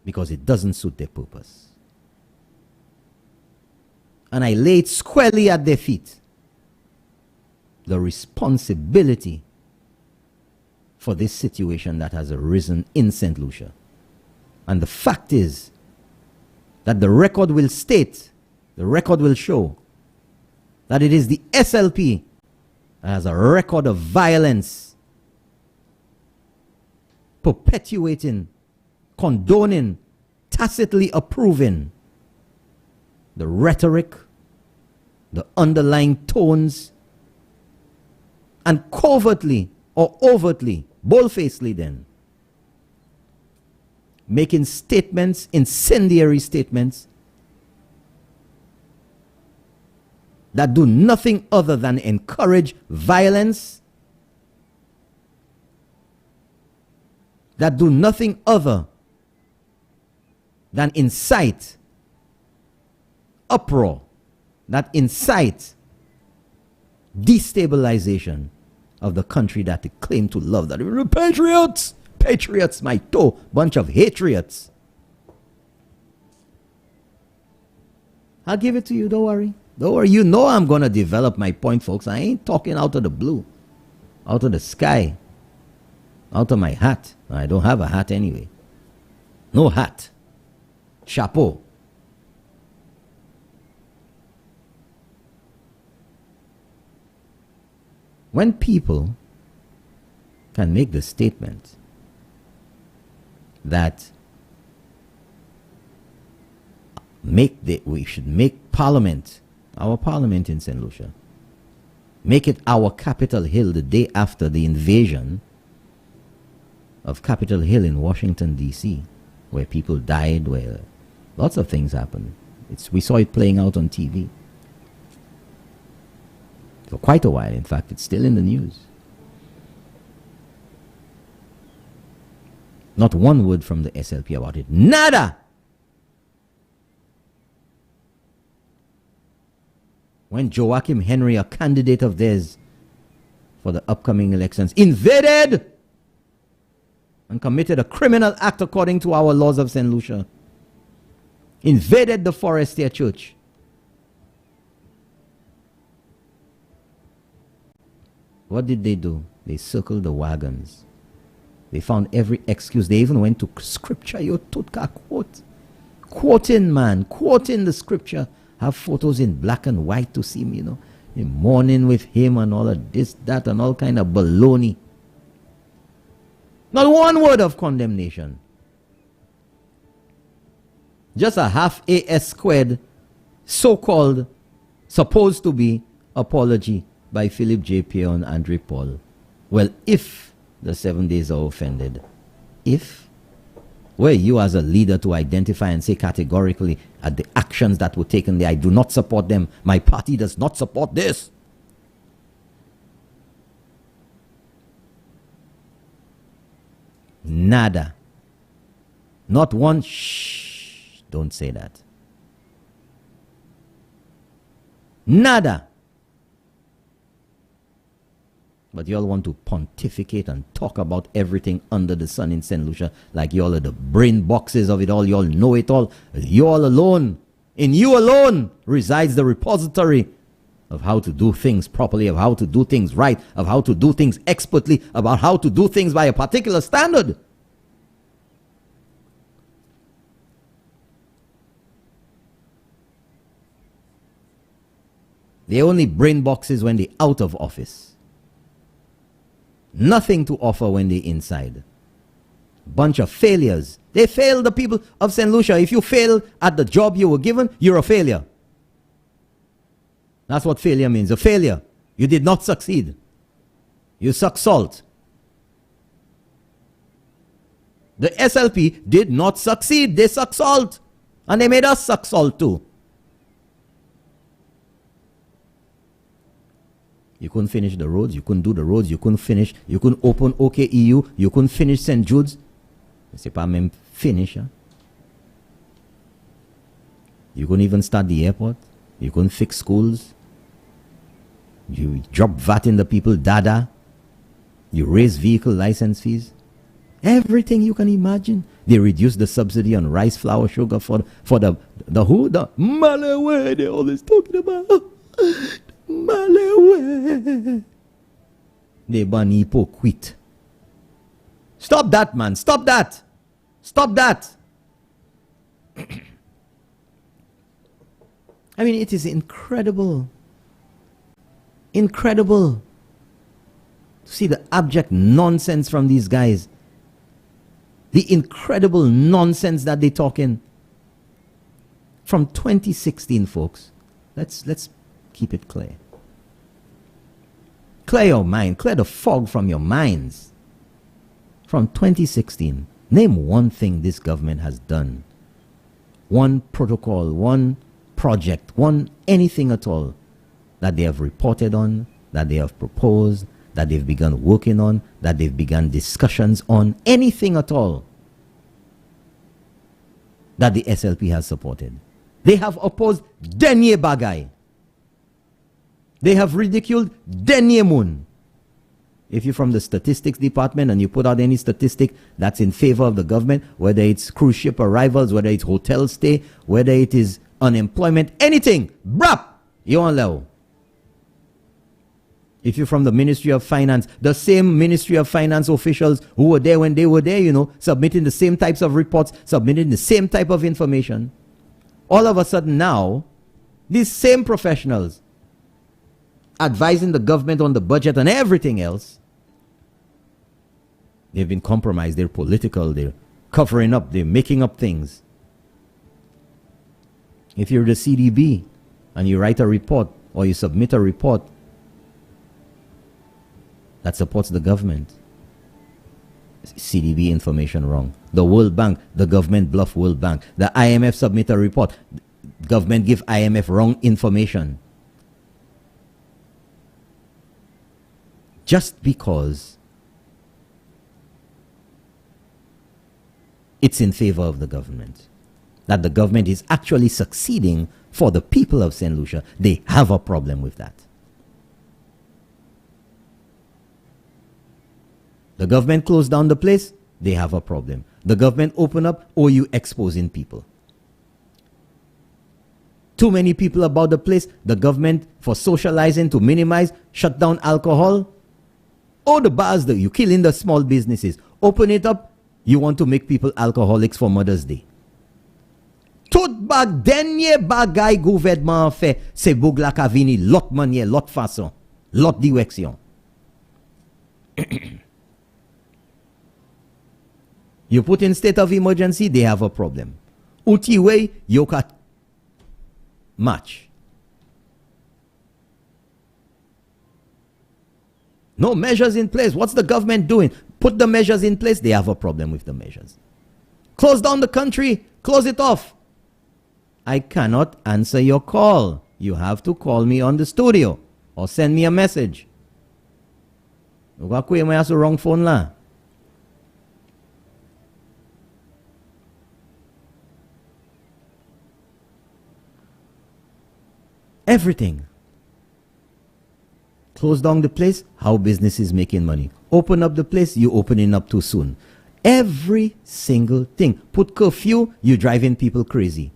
because it doesn't suit their purpose. And I lay it squarely at their feet. The responsibility for this situation that has arisen in St. Lucia. And the fact is that the record will state, the record will show that it is the SLP that has a record of violence, perpetuating, condoning, tacitly approving the rhetoric, the underlying tones, and covertly or overtly, boldfacedly then, making statements, incendiary statements, that do nothing other than encourage violence, that do nothing other than incite uproar, that incite destabilization of the country that they claim to love. That we're patriots, patriots, my toe, bunch of hatriots. I'll give it to you, don't worry. Don't worry, you know I'm going to develop my point, folks. I ain't talking out of the blue, out of the sky, out of my hat. I don't have a hat anyway. No hat. Chapeau. When people can make the statement that we should make Parliament, our Parliament in St. Lucia, make it our Capitol Hill the day after the invasion of Capitol Hill in Washington, D.C., where people died, where lots of things happened. We saw it playing out on TV. For quite a while, in fact, it's still in the news. Not one word from the SLP about it. Nada! When Joachim Henry, a candidate of theirs for the upcoming elections, invaded and committed a criminal act according to our laws of St. Lucia, invaded the Forestier Church, what did they do? They circled the wagons. They found every excuse. They even went to scripture. Yo, Tutka quote. Quoting, man. Quoting the scripture. Have photos in black and white to see me, in mourning with him and all of this, that, and all kind of baloney. Not one word of condemnation. Just a half AS squared, so-called, supposed to be, apology by Philip J. Pierre and Andre Paul. Well, if the 7 days are offended, were you as a leader to identify and say categorically at the actions that were taken there, I do not support them, my party does not support this. Nada. Not one shh. Don't say that. Nada. But y'all want to pontificate and talk about everything under the sun in St. Lucia like y'all are the brain boxes of it all. Y'all know it all. You all alone, in you alone, resides the repository of how to do things properly, of how to do things right, of how to do things expertly, about how to do things by a particular standard. They're only brain boxes when they're out of office. Nothing to offer when they're inside. Bunch of failures. They failed the people of St. Lucia. If you fail at the job you were given, you're a failure. That's what failure means. A failure. You did not succeed. You suck salt. The SLP did not succeed. They suck salt. And they made us suck salt too. You couldn't finish the roads. You couldn't do the roads. You couldn't finish. You couldn't open OKEU. You couldn't finish St. Jude's. C'est pas même finish. Hein? You couldn't even start the airport. You couldn't fix schools. You drop VAT in the people, dada. You raise vehicle license fees. Everything you can imagine. They reduced the subsidy on rice, flour, sugar for the who? The Malawi. They're always talking about Malawi. They ban hypocrite. Stop that, man. Stop that. Stop that. I mean, it is incredible. Incredible to see the abject nonsense from these guys. The incredible nonsense that they talk in. From 2016, folks. Let's keep it clear. Clear your mind. Clear the fog from your minds. From 2016, name one thing this government has done. One protocol, one project, one anything at all that they have reported on, that they have proposed, that they've begun working on, that they've begun discussions on, anything at all that the SLP has supported. They have opposed Denye Bagay. They have ridiculed Denye Moon. If you're from the statistics department and you put out any statistic that's in favor of the government, whether it's cruise ship arrivals, whether it's hotel stay, whether it is unemployment, anything, brap, you're on level. If you're from the Ministry of Finance, the same Ministry of Finance officials who were there when they were there, you know, submitting the same types of reports, submitting the same type of information, all of a sudden now, these same professionals advising the government on the budget and everything else, they've been compromised. They're political. They're covering up. They're making up things. If you're the CDB and you write a report or you submit a report that supports the government, CDB information wrong. The World Bank, the government bluff World Bank. The IMF submit a report. Government give IMF wrong information. Just because it's in favor of the government, that the government is actually succeeding for the people of St. Lucia, they have a problem with that. The government closed down the place, they have a problem. The government open up, or you exposing people. Too many people about the place, the government for socializing to minimize, shut down alcohol. Oh, the bars, you killing the small businesses. Open it up, you want to make people alcoholics for Mother's Day. Tout bag denye bagay gouvernement fait, c'est boug la kavini, lot manière, lot façon, lot direction. You put in state of emergency, they have a problem. Uti way, you can match. No measures in place. What's the government doing? Put the measures in place, they have a problem with the measures. Close down the country, close it off. I cannot answer your call. You have to call me on the studio or send me a message. Ugakuye mo yaso wrong phone la. Everything. Close down the place, how business is making money. Open up the place, you opening up too soon. Every single thing. Put curfew, you driving people crazy.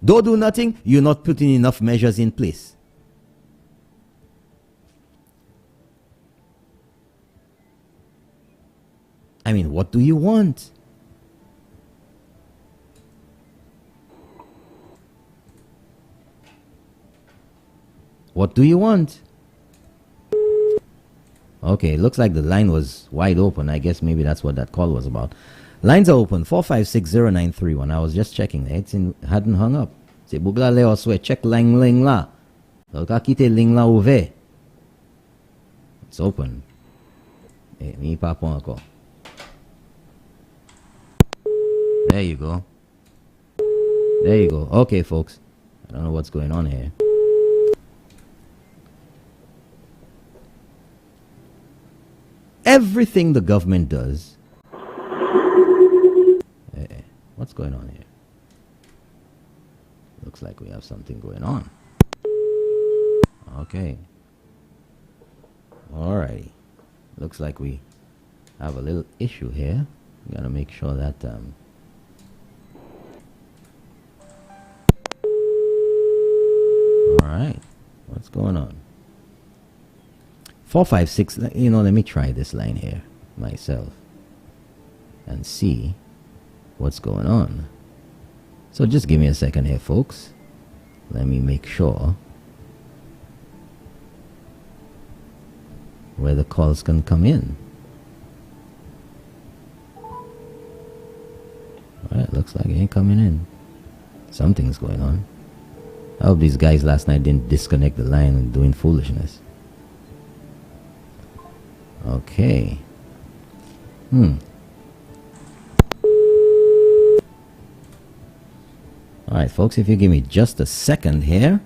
Don't do nothing, you're not putting enough measures in place. I mean, what do you want? What do you want? Okay, looks like the line was wide open. I guess maybe that's what that call was about. Lines are open, 4560931. I was just checking. It hadn't hung up. C'est bugla le oswe check ling la. Ka kite ling la ouve. It's open. Mi papon ako. There you go. There you go. Okay, folks. I don't know what's going on here. Everything the government does. Hey, what's going on here? Looks like we have something going on. Okay. Alrighty. Looks like we have a little issue here. We gotta make sure that going on? 456. You know, let me try this line here myself and see what's going on. So just give me a second here, folks. Let me make sure where the calls can come in. Alright, looks like it ain't coming in. Something's going on. I hope these guys last night didn't disconnect the line and doing foolishness. Okay. Alright, folks, if you give me just a second here,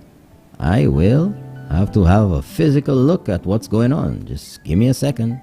I will have to have a physical look at what's going on. Just give me a second.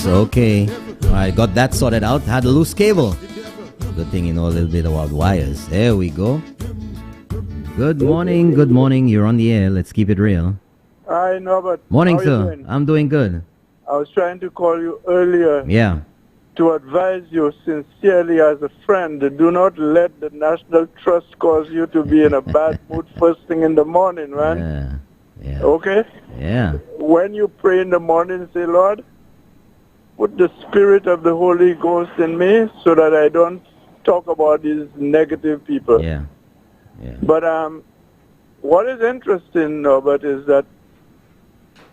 Okay, alright, got that sorted out. Had a loose cable. Good thing you know a little bit about wires. There we go. Good morning, you're on the air. Let's keep it real. Hi, Norbert. Morning, sir. I'm doing good. I was trying to call you earlier. Yeah. To advise you sincerely as a friend, do not let the National Trust cause you to be in a bad mood first thing in the morning, man. Yeah. Okay? Yeah. When you pray in the morning, say, Lord, put the Spirit of the Holy Ghost in me so that I don't talk about these negative people. Yeah. But what is interesting, Norbert, is that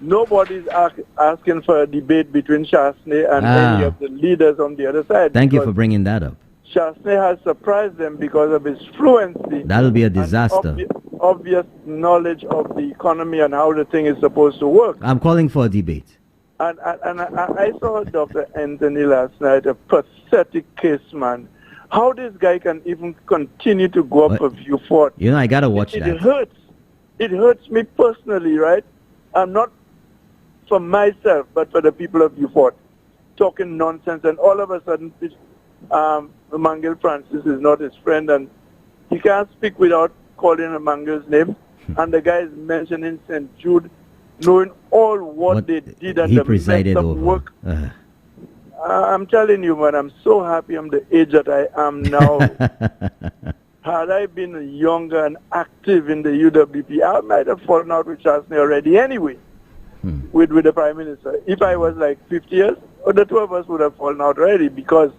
nobody's asking for a debate between Chasney and any of the leaders on the other side. Thank you for bringing that up. Chasney has surprised them because of his fluency. That'll be a disaster. Obvious knowledge of the economy and how the thing is supposed to work. I'm calling for a debate. And I saw Dr. Anthony last night, a pathetic case, man. How this guy can even continue to go up a Vieux Fort. You know, I got to watch that. It hurts. It hurts me personally, right? I'm not for myself, but for the people of Vieux Fort. Talking nonsense, and all of a sudden, Mangel Francis is not his friend, and he can't speak without calling Mangel's name. And the guy is mentioning St. Jude, knowing all what they did and he the presided messed up over. work. I'm telling you, man, I'm so happy I'm the age that I am now. Had I been younger and active in the UWP, I might have fallen out with Chasney already anyway, with the Prime Minister. If I was like 50 years, the two of us would have fallen out already, because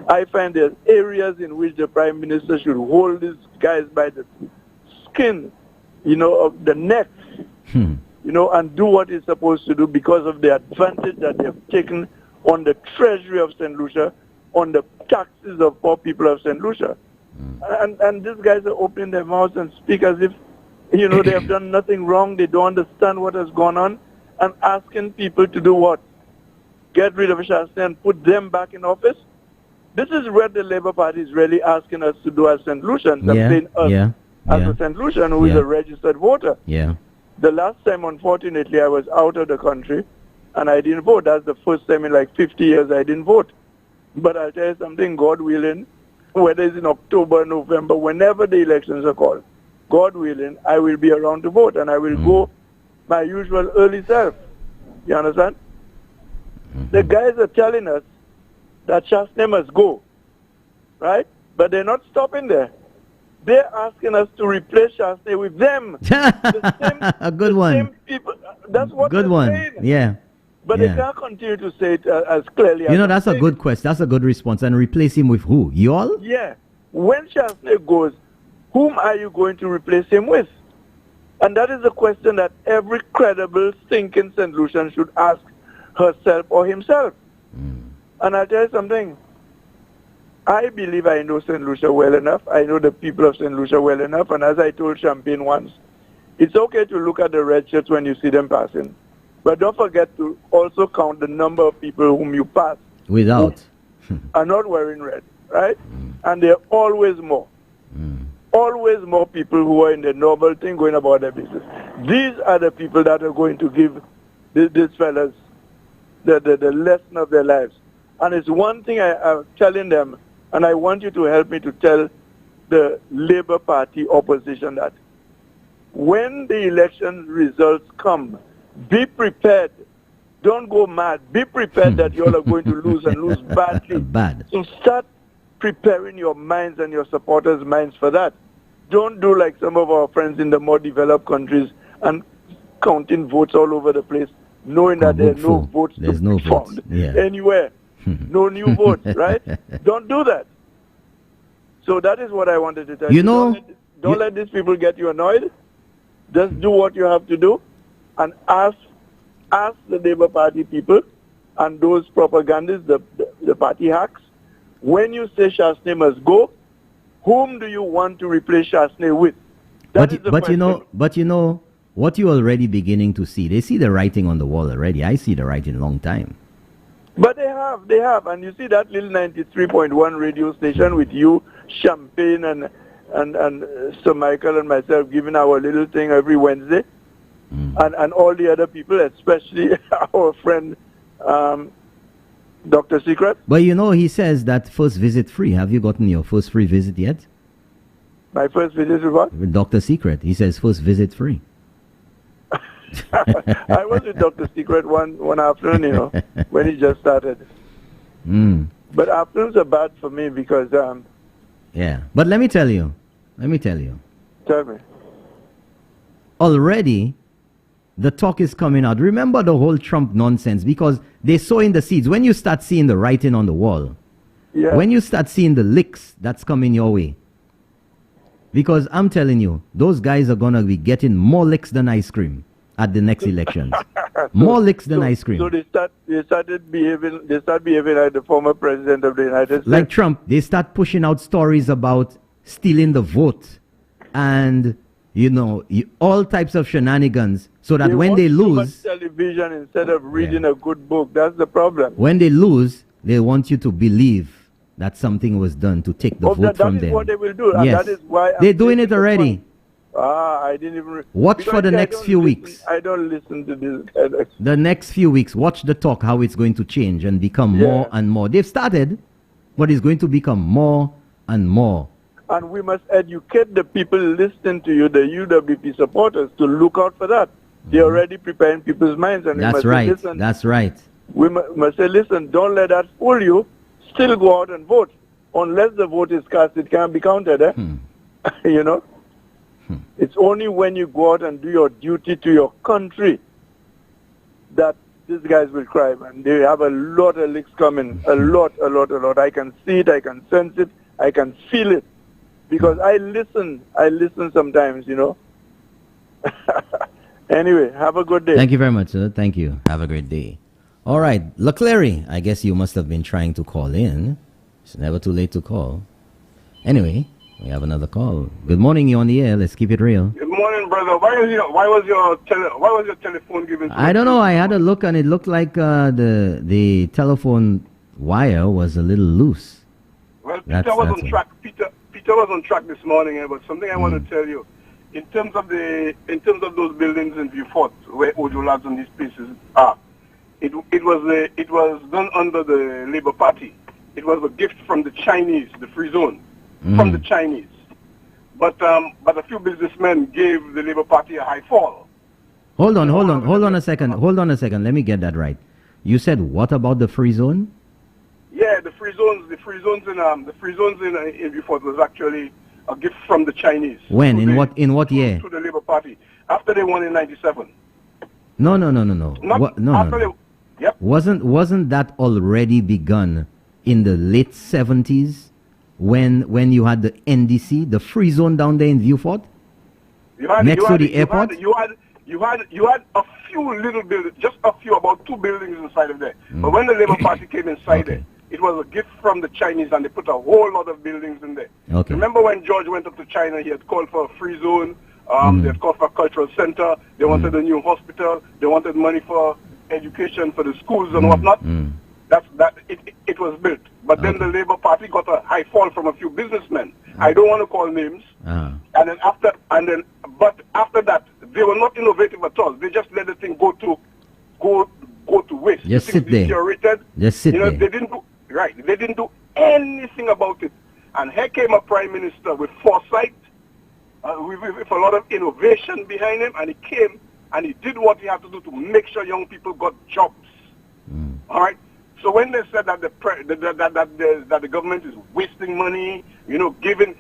I find there's areas in which the Prime Minister should hold these guys by the skin, of the neck, and do what he's supposed to do because of the advantage that they have taken on the treasury of St. Lucia, on the taxes of poor people of St. Lucia. And these guys are opening their mouths and speak as if, they have done nothing wrong, they don't understand what has gone on, and asking people to do what? Get rid of Chasney and put them back in office? This is what the Labour Party is really asking us to do as St. Lucians. Yeah. as Yeah. a St. Lucian who is Yeah. a registered voter. Yeah. The last time, unfortunately, I was out of the country and I didn't vote. That's the first time in like 50 years I didn't vote. But I'll tell you something, God willing, whether it's in October, November, whenever the elections are called, God willing, I will be around to vote and I will go my usual early self. You understand? The guys are telling us that Chastney must go, right? But they're not stopping there. They're asking us to replace Chastney with them. A good the one. Same people. That's what Good they're one. saying. Yeah. But Yeah. they can't continue to say it as clearly as You know, I'm that's a saying good it. question. That's a good response. And replace him with who? You all? Yeah. When Chastney goes, whom are you going to replace him with? And that is a question that every credible thinking St. Lucian should ask herself or himself. And I'll tell you something. I believe I know St. Lucia well enough. I know the people of St. Lucia well enough. And as I told Champagne once, it's okay to look at the red shirts when you see them passing. But don't forget to also count the number of people whom you pass Without. are not wearing red, right? And there are always more. Always more people who are in the normal thing going about their business. These are the people that are going to give these fellas the lesson of their lives. And it's one thing I'm telling them, and I want you to help me to tell the Labour Party opposition that when the election results come, be prepared. Don't go mad. Be prepared that you all are going to lose and lose badly. Bad. So start preparing your minds and your supporters' minds for that. Don't do like some of our friends in the more developed countries and counting votes all over the place, knowing that there are no votes There's to no be votes. found Yeah. anywhere. No new votes, right? Don't do that. So that is what I wanted to tell you. You know, Don't let these people get you annoyed. Just do what you have to do and ask the Labour Party people and those propagandists, the party hacks, when you say Chastney must go, whom do you want to replace Chastney with? That is the But you question. know what you're already beginning to see. They see the writing on the wall already. I see the writing a long time. But they have. And you see that little 93.1 radio station with you, Champagne, and Sir Michael and myself giving our little thing every Wednesday. And all the other people, especially our friend Dr. Secret. But you know, he says that first visit free. Have you gotten your first free visit yet? My first visit is what? With Dr. Secret. He says first visit free. I was with Dr. Secret one afternoon, you know, when he just started. But afternoons are bad for me because, Yeah. But let me tell you. tell me. Already, the talk is coming out. Remember the whole Trump nonsense because they sow in the seeds. When you start seeing the writing on the wall, Yeah. when you start seeing the licks that's coming your way, because I'm telling you, those guys are going to be getting more licks than ice cream at the next elections. More licks than ice cream. So they start behaving like the former president of the United States. Like Trump, they start pushing out stories about stealing the vote and, you know, all types of shenanigans so that when watch they too much lose, television instead of reading a good book. That's the problem. when they lose, they want you to believe that something was done to take the vote that from is them. what they will do. And Yes. that is why They're I'm doing taking it the already. point. I didn't even... Watch because for the I next don't few listen- weeks. I don't listen to this kind of... The next few weeks, watch the talk, how it's going to change and become Yeah. more and more. They've started, but it's going to become more and more. And we must educate the people listening to you, the UWP supporters, to look out for that. They're already preparing people's minds. And we That's must right. Say, listen, That's right. we must say, listen, don't let that fool you. Still go out and vote. Unless the vote is cast, it can't be counted. You know? It's only when you go out and do your duty to your country that these guys will cry, man. They have a lot of licks coming. A lot. I can see it, I can sense it, I can feel it. Because I listen sometimes, you know. Anyway, have a good day. Thank you very much, sir. Thank you. Have a great day. All right, Leclerc, I guess you must have been trying to call in. It's never too late to call. Anyway, we have another call. Good morning, you're on the air. Let's keep it real. Good morning, brother. Why was your telephone given? I don't know. I had a look and it looked like the telephone wire was a little loose. Well, That's Peter was it. on track. Peter Peter was on track this morning, but something I want to tell you. In terms of those buildings in Beaufort where Ojo Labs and these places are, it was done under the Labour Party. It was a gift from the Chinese, the free zone, from the Chinese. But a few businessmen gave the Labour Party a high fall. Hold on a second. Let me get that right. You said what about the free zone? Yeah, the free zones in Beaufort was actually a gift from the Chinese. When? In what year? To the Labour Party after they won in '97. No. Yep. Wasn't that already begun in the late 70s when you had the NDC, the free zone down there in Beaufort? Next to the airport? You had a few little buildings, just a few, about 2 buildings inside of there. But when the Labour Party came inside there, it was a gift from the Chinese, and they put a whole lot of buildings in there. Okay. Remember when George went up to China, he had called for a free zone, they had called for a cultural center, they wanted a new hospital, they wanted money for education for the schools and whatnot. It was built. But then the Labour Party got a high fall from a few businessmen. I don't want to call names. But after that, they were not innovative at all. They just let the thing go to waste. Just sit there. Deteriorated. Just sit there. They didn't do anything about it. And here came a prime minister with foresight, with a lot of innovation behind him, and he came and he did what he had to do to make sure young people got jobs. All right. So when they said that the government is wasting money, giving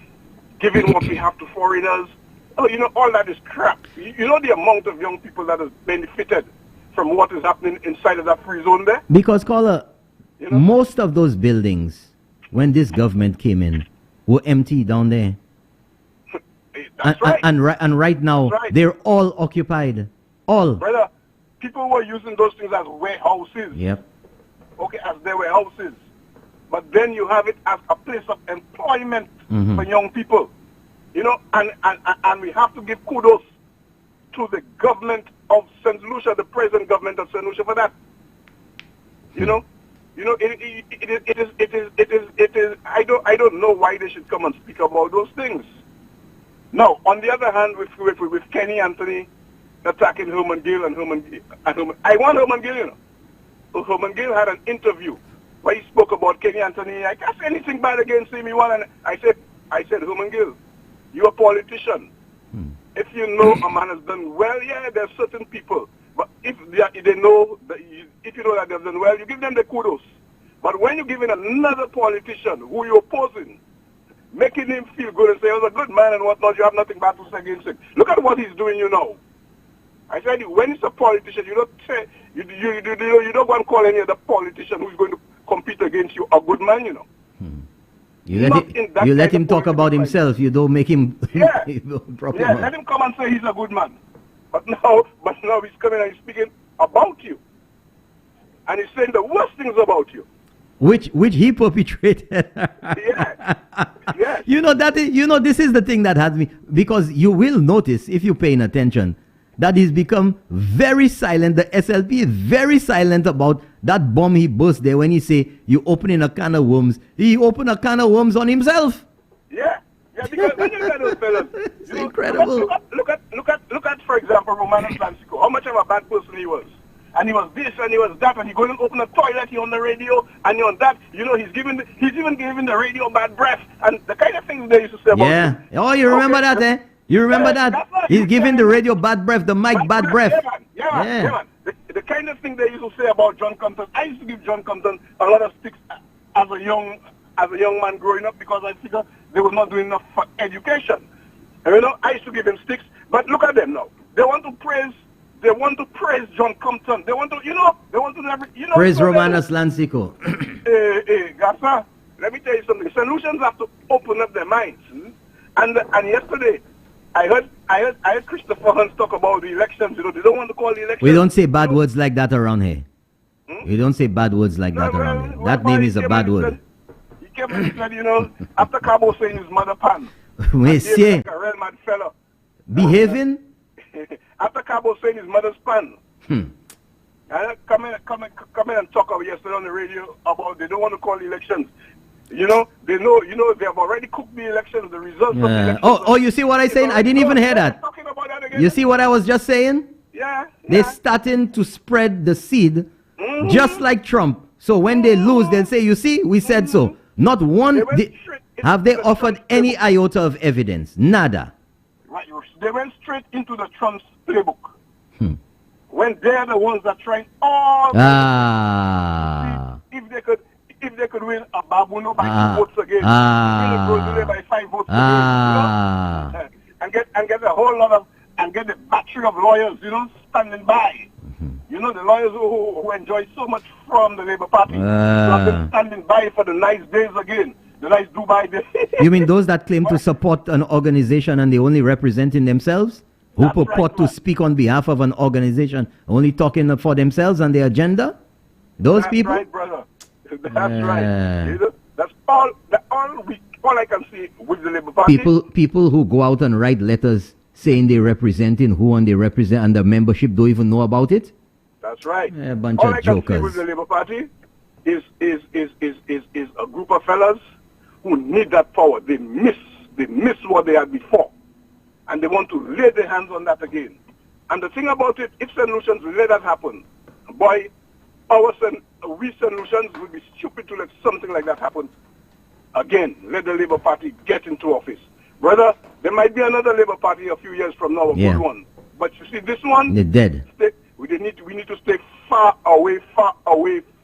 what we have to foreigners, all that is crap. You know the amount of young people that has benefited from what is happening inside of that free zone there? Because, caller, most of those buildings, when this government came in, were empty down there. That's right. And right now, they're all occupied. All. Brother, people were using those things as warehouses. Yep. Okay, as their warehouses. But then you have it as a place of employment for young people. And we have to give kudos to the government of St. Lucia, the present government of St. Lucia for that. It is. I don't know why they should come and speak about those things. Now, on the other hand, with Kenny Anthony attacking Herman Gill and Herman, I want Herman Gill. Herman Gill had an interview where he spoke about Kenny Anthony. I can't say anything bad against him. And I said, Herman Gill, you're a politician. If you know a man has done well, yeah, there's certain people. But if they know that if you know that they've done well, you give them the kudos. But when you're giving another politician who you're opposing, making him feel good and say, "Oh, he's a good man and whatnot," you have nothing bad to say against him. Look at what he's doing, I said, when it's a politician, you don't say you don't go and call any other politician who's going to compete against you a good man, You let him talk about himself. You don't make him. Let him come and say he's a good man. But now he's coming and he's speaking about you, and he's saying the worst things about you. Which he perpetrated. Yes. This is the thing that has me, because you will notice if you're paying attention that he's become very silent. The SLP is very silent about that bomb he burst there when he say you opening a can of worms. He opened a can of worms on himself. Yeah, because when you look at those fellas, it's incredible. Look at, for example, Romanos Lansico. How much of a bad person he was. And he was this and he was that, and he going to open a toilet, he on the radio, and he on that. He's even giving the radio bad breath, and the kind of things they used to say about him. Oh, you remember that, eh? You remember that? He's giving the radio bad breath, the mic bad breath. Yeah, man. The kind of thing they used to say about John Compton. I used to give John Compton a lot of sticks as a young man growing up, because I figured they were not doing enough for education. And, I used to give them sticks, but look at them now. They want to praise John Compton. They want to, praise Romanos Lansico. Gassa, let me tell you something. Solutions have to open up their minds. And yesterday, I heard Christopher Hunt talk about the elections. They don't want to call the elections. We don't say bad words like that around here. We don't say bad words like that around here. That name is a bad word. He came and said, after Cabo saying his mother pan. Monsieur, like a real mad fella. behaving? After Cabo saying his mother's pan. I come in and talk about yesterday on the radio about they don't want to call elections. You know, they have already cooked the elections, the results of the elections. Oh, you see what I saying? I didn't even hear that. Talking about that again. You see what I was just saying? Yeah. They're starting to spread the seed, just like Trump. So when they lose, they'll say, "You see, we said so." Not one. Have they offered any iota of evidence? Nada. Right. They went straight into the Trump's playbook. When they're the ones that trying all. If they could win a Babuno by 2 votes again, win a Brozile by 5 votes again, and get a whole lot of, and get a battery of lawyers, standing by. The lawyers who enjoy so much from the Labour Party, have been standing by for the nice days again, the nice Dubai days. You mean those that claim to support an organization and they only representing themselves? Who purport to speak on behalf of an organization, only talking for themselves and their agenda? Those people? That's right, brother. That's right. That's all I can see with the Labour Party. People who go out and write letters saying they're representing who and they represent and the membership don't even know about it? That's right. A bunch all of I jokers. can see with the Labour Party is a group of fellas who need that power. They miss what they had before. And they want to lay their hands on that again. And the thing about it, if St. Lucians let that happen, boy, we St. Lucians would be stupid to let something like that happen again. Let the Labour Party get into office. Brother, there might be another Labour Party a few years from now, a good one. But you see, this one, they're dead. We need to stay far away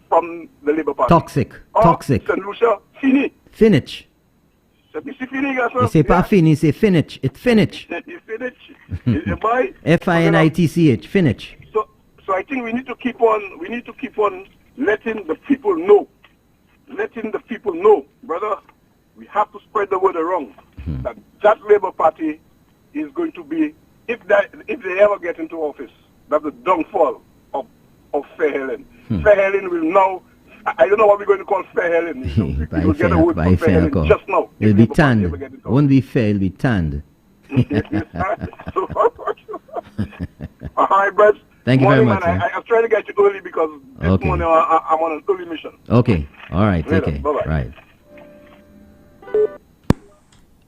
from the Labour Party. Toxic. St. Lucia, fini. Finish. C'est pas fini, c'est finish. It's finish. It's finish. F-I-N-I-T-C-H. Finish. So I think we need to keep on letting the people know. Letting the people know, brother, we have to spread the word around that Labour Party is going to be, if they ever get into office, that's the downfall of Fair Helen. Fair Helen will now, I don't know what we're going to call Fair Helen. We'll get a word for Fair Helen just now. It'll be tanned. It won't be fair, it'll be tanned. All right, Brett. Thank you very much. I was trying to get you early because this morning I'm on an early mission. Okay. All right. Later. Okay. Bye-bye. Right.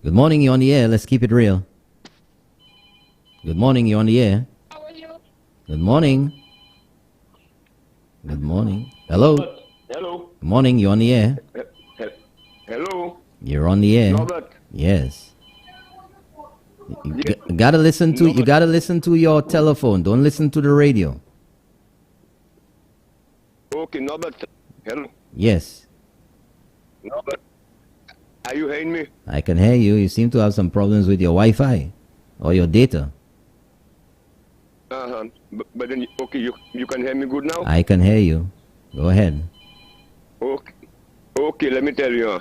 Good morning. You're on the air. Let's keep it real. Good morning. You're on the air. How are you? Good morning. Good morning. Hello. Hello. Good morning. You're on the air. Hello. You're on the air. Norbert. Yes. You gotta listen to your telephone. Don't listen to the radio. Okay, Norbert. Hello. Yes. Norbert. Are you hearing me? I can hear you. You seem to have some problems with your Wi-Fi or your data. But then, okay, you can hear me good now? I can hear you. Go ahead. Okay, let me tell you.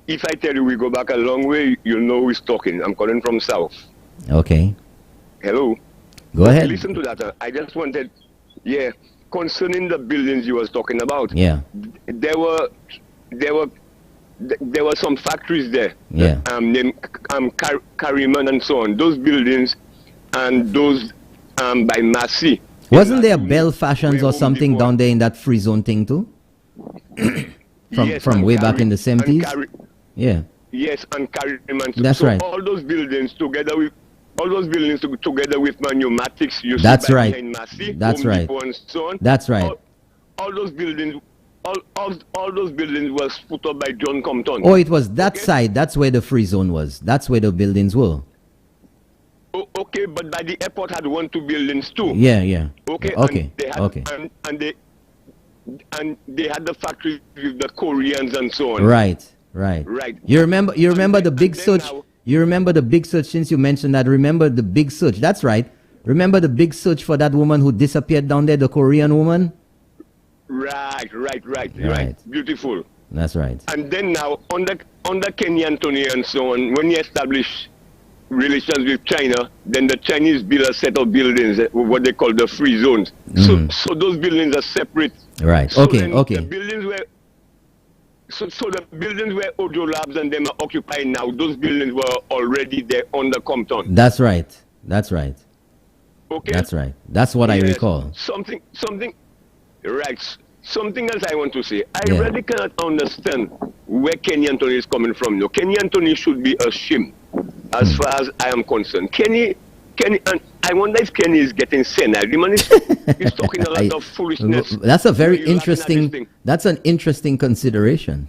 If I tell you we go back a long way, you'll know who's talking. I'm calling from South. Okay. Hello. Go ahead. Listen to that. I just wanted, concerning the buildings you was talking about. Yeah. There were some factories there. Yeah. Named Carryman and so on. Those buildings and those by Massey. Wasn't there Bell Fashions or something down there in that free zone thing too? from way back in the 70s? Yeah. Yes, and Carryman. That's right. All those buildings together with pneumatics. That's right. Massey, That's Home right. Depot and so on. That's right. All those buildings. All those buildings was put up by John Compton. Oh, it was that side. That's where the free zone was. That's where the buildings were. Okay, but by the airport had 2 buildings too. Yeah. Okay. Okay. And they had the factory with the Koreans and so on. Right. You remember the big search? Now, You remember the big search, since you mentioned that? Remember the big search? That's right. Remember the big search for that woman who disappeared down there, the Korean woman? Right. Right. Beautiful. That's right. And then now, under Kenny Anthony and so on, when he established relations with China, then the Chinese built a set of buildings, what they call the free zones. So those buildings are separate. Right. So Okay. The buildings where the buildings where Ojo Labs and them are occupying now, those buildings were already there under Compton. That's right. Okay. That's right. That's what I recall. Something. Right. something else I want to say. I Yeah. really cannot understand where Kenny Anthony is coming from. No, Kenny Anthony should be ashamed, as far as I am concerned. Kenny, and I wonder if Kenny is getting senile. The man is talking a lot of foolishness. That's a very He's laughing at this interesting. thing. That's an interesting consideration.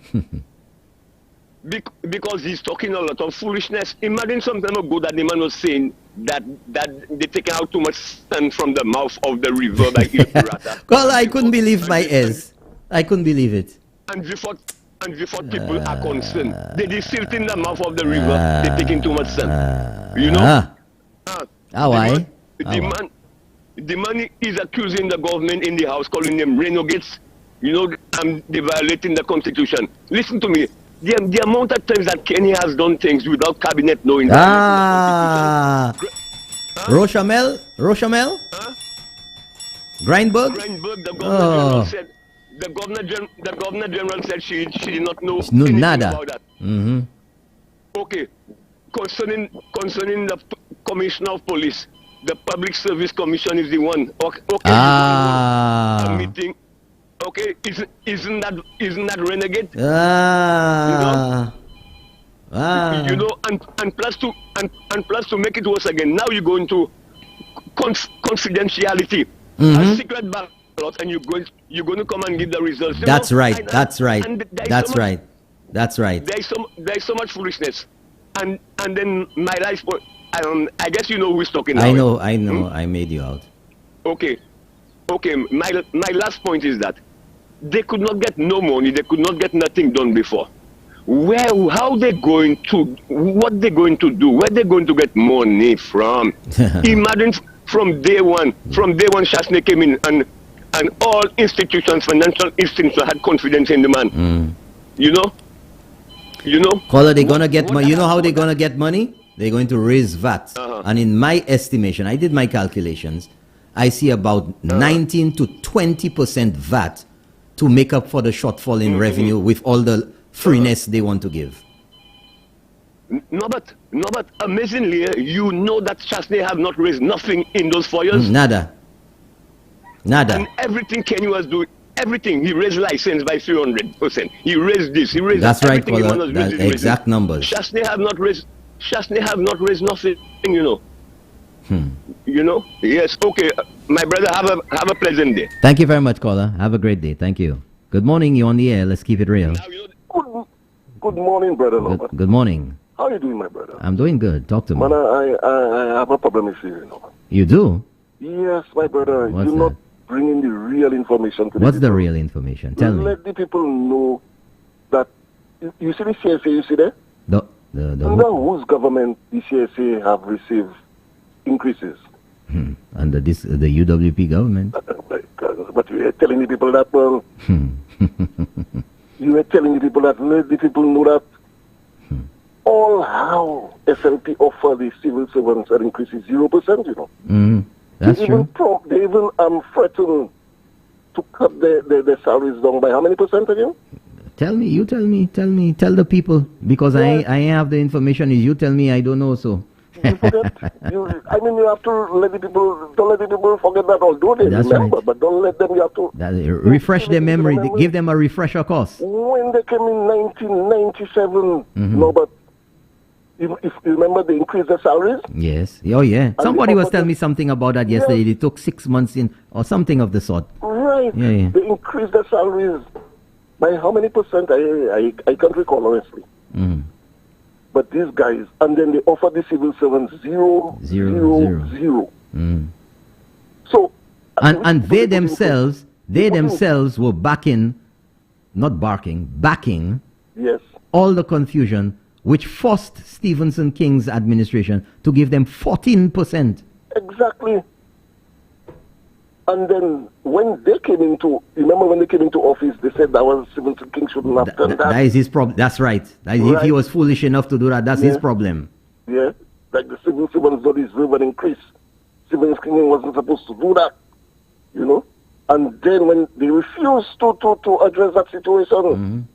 Because he's talking a lot of foolishness. Imagine some time ago that the man was saying that they take out too much sand from the mouth of the river by Il Pirata. Well, I couldn't believe my ears. I couldn't believe it. And before people are concerned, they silt in the mouth of the river. They're taking too much sand. You know? Why? The man is accusing the government in the house, calling them renegades. You know, they're violating the constitution. Listen to me. The amount of times that Kenny has done things without cabinet knowing. Rochamel? Grindberg? Grindberg, the governor general said. The governor general said she did not know anything nada about that. Mm-hmm. Okay, concerning the commissioner of police, the public service commission is the one. Okay, a meeting. Okay, isn't that renegade? You know, and plus to make it worse again, now you go into confidentiality, a secret ballot, and you're going to come and give the results. That's right. There's so much foolishness, and then my last point. I guess you know who's talking now. I know. I made you out. Okay. My last point is that they could not get no money. They could not get nothing done before. How they going to? What they going to do? Where they going to get money from? Imagine from day one. Chasney came in and all institutions, financial institutions, had confidence in the man. You know. Caller, they're gonna get money. You know how they're gonna get money? They're going to raise VAT. And in my estimation, I did my calculations. I see about 19 to 20% VAT to make up for the shortfall in revenue with all the freeness they want to give. No, but amazingly, you know that Chasney have not raised nothing in those 4 years. Nada. And everything Kenny was doing, everything, he raised license by 300%. He raised this, he raised That's that. right, Everything caller. That's exact numbers. Chasney have not raised nothing, you know. You know? Yes, okay. My brother, have a pleasant day. Thank you very much, caller. Have a great day. Thank you. Good morning. You on the air. Let's keep it real. Now, you know, Good morning, brother Robert. Good morning. How are you doing, my brother? I'm doing good. Talk to me. Man, I have a problem with you, you know. You do? Yes, my brother. What's You're that? not bringing the real information to What's the the people. real information? Tell me. Let the people know that, you see the CSA, you see there? The Under whose government the CSA have received increases? under the UWP government. But you were telling the people that, well, you were telling the people that, let the people know that all how SLP offer the civil servants an increase is 0%, you know. That's They true. They even threaten to cut their salaries down by how many percent again? Tell the people, because I have the information. You tell me, I don't know, so. You forget. You have to let the people, don't let the people forget that, although they That's remember, right. but don't let them, you have to. Refresh their memory. Give them a refresher course. When they came in 1997, no, but if you remember, they increased their salaries. Yes. Oh, yeah. Somebody they was offered telling me something about that yesterday. They took 6 months in, or something of the sort. Right. Yeah. They increased their salaries by how many percent? I can't recall, honestly. But these guys, and then they offer the civil servants zero. So, And they themselves were backing yes, all the confusion, which forced Stephenson King's administration to give them 14%. exactly. And then when they came into, remember when they came into office, they said that was Stephenson King shouldn't have done that. That is his problem. That's right. If he was foolish enough to do that, that's his problem. Yeah, like the civil servants don't deserve an increase. Stephenson King wasn't supposed to do that, you know. And then when they refused to address that situation,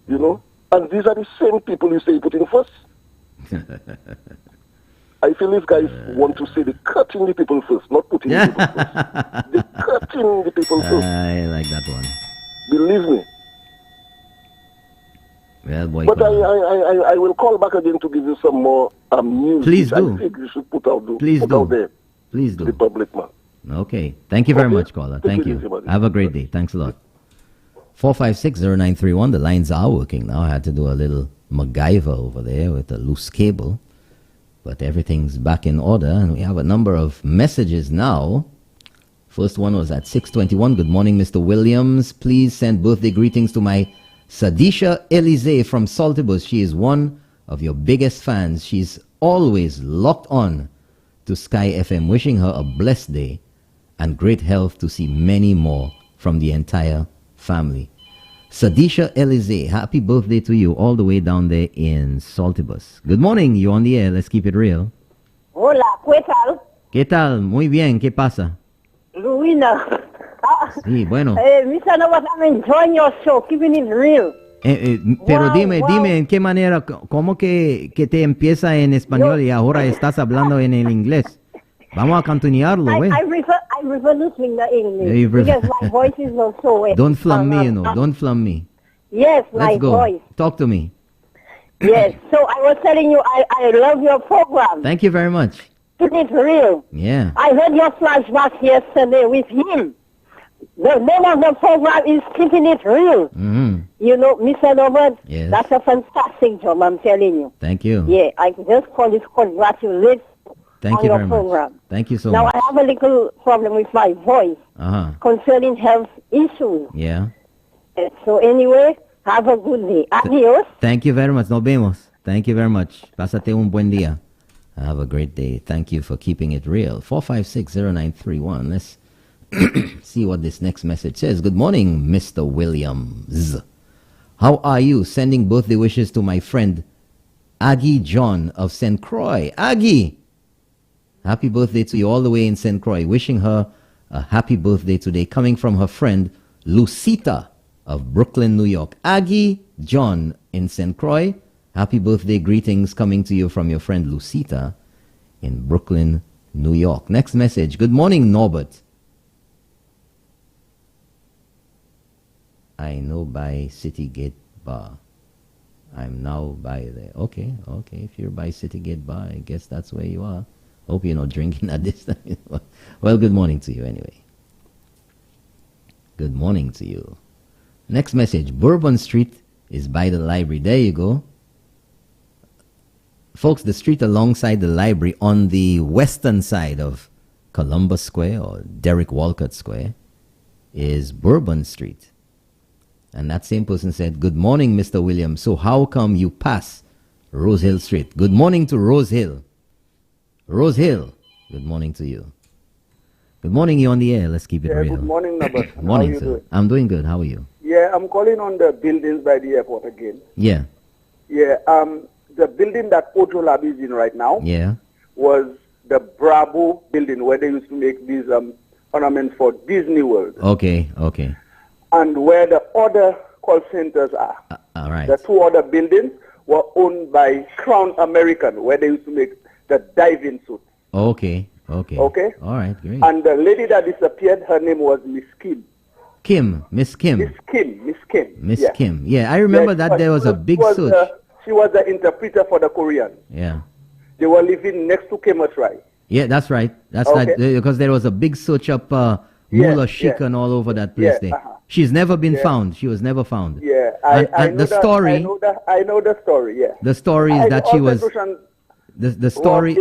you know, and these are the same people you say you put in first. I feel these guys want to say they're cutting the people first, not putting the people first. They're cutting the people first. I like that one. Believe me. Well, boy, But I will call back again to give you some more news. Please which do. I think you should put out, Please out do. there. Please The do. public, man. Okay. Thank you very Okay. much, caller. Take Thank it you. easy, buddy. Have a great day. Thanks a lot. 4560931. The lines are working now. I had to do a little MacGyver over there with a loose cable. But everything's back in order. And we have a number of messages now. First one was at 6:21. Good morning, Mr. Williams. Please send birthday greetings to my Sadisha Elize from Saltibus. She is one of your biggest fans. She's always locked on to Sky FM. Wishing her a blessed day and great health to see many more from the entire family. Sadisha Elize, happy birthday to you all the way down there in Saltibus. Good morning, you're on the air. Let's keep it real. Hola, ¿qué tal? ¿Qué tal? Muy bien, ¿qué pasa? Luina. Sí, bueno. Mr. Novas, I'm enjoying your show, keeping it real. Pero Wow, dime, wow. dime, ¿en qué manera, cómo que te empieza en español y ahora estás hablando en el inglés? Vamos a continuarlo, I güey. prefer listening to English You prefer- because my voice is not so well. Don't flum me, you know. Don't flum me. Yes, my Let's go. voice. Talk to me. Yes. So I was telling you, I love your program. Thank you very much. Keep it real. Yeah. I heard your flashback yesterday with him. The name of the program is Keeping It Real. Hmm. You know, Mr. Robert, Yes. that's a fantastic job, I'm telling you. Thank you. Yeah, I just call this congratulate Thank on you your very program. much. Thank you so Now much. I have a little problem with my voice Uh-huh. concerning health issues. Yeah. So anyway, have a good day. Adios. Thank you very much. Nos vemos. Thank you very much. Pásate un buen día. Have a great day. Thank you for keeping it real. 4560931. Let's see what this next message says. Good morning, Mr. Williams. How are you? Sending birthday wishes to my friend Aggie John of St. Croix. Aggie! Happy birthday to you all the way in St. Croix. Wishing her a happy birthday today. Coming from her friend Lucita of Brooklyn, New York. Aggie John in St. Croix. Happy birthday greetings coming to you from your friend Lucita in Brooklyn, New York. Next message. Good morning, Norbert. I know by City Gate Bar. I'm now by there. Okay. If you're by City Gate Bar, I guess that's where you are. Hope you're not drinking at this time. Well, good morning to you anyway. Good morning to you. Next message. Bourbon Street is by the library. There you go. Folks, the street alongside the library on the western side of Columbus Square or Derek Walcott Square is Bourbon Street. And that same person said, good morning, Mr. Williams. So how come you pass Rose Hill Street? Good morning to Rose Hill. Rose Hill, good morning to you. Good morning, you're on the air. Let's keep it real. Good morning, Norbert. Good morning, How you sir. doing? I'm doing good. How are you? Yeah, I'm calling on the buildings by the airport again. Yeah. Yeah, the building that Ojo Lab is in right now Yeah. was the Bravo building where they used to make these ornaments for Disney World. Okay. And where the other call centers are. All right. The two other buildings were owned by Crown American, where they used to make the diving suits. Okay. Okay. All right, great. And the lady that disappeared, her name was Miss Kim. Miss Kim. Miss Yeah. Kim. Yeah, I remember Yeah, that there was a big search. She was the interpreter for the Koreans. Yeah. They were living next to Kemoshrai. Yeah, that's right. That's Okay. right. Because there was a big search up Yeah, Mula Shik yeah. and all over that place Yeah, there. uh-huh. She's never been Yeah. found. She was never found. Yeah, And I the know story, I know the story. Yeah. the story is that she all was Petrosian the story.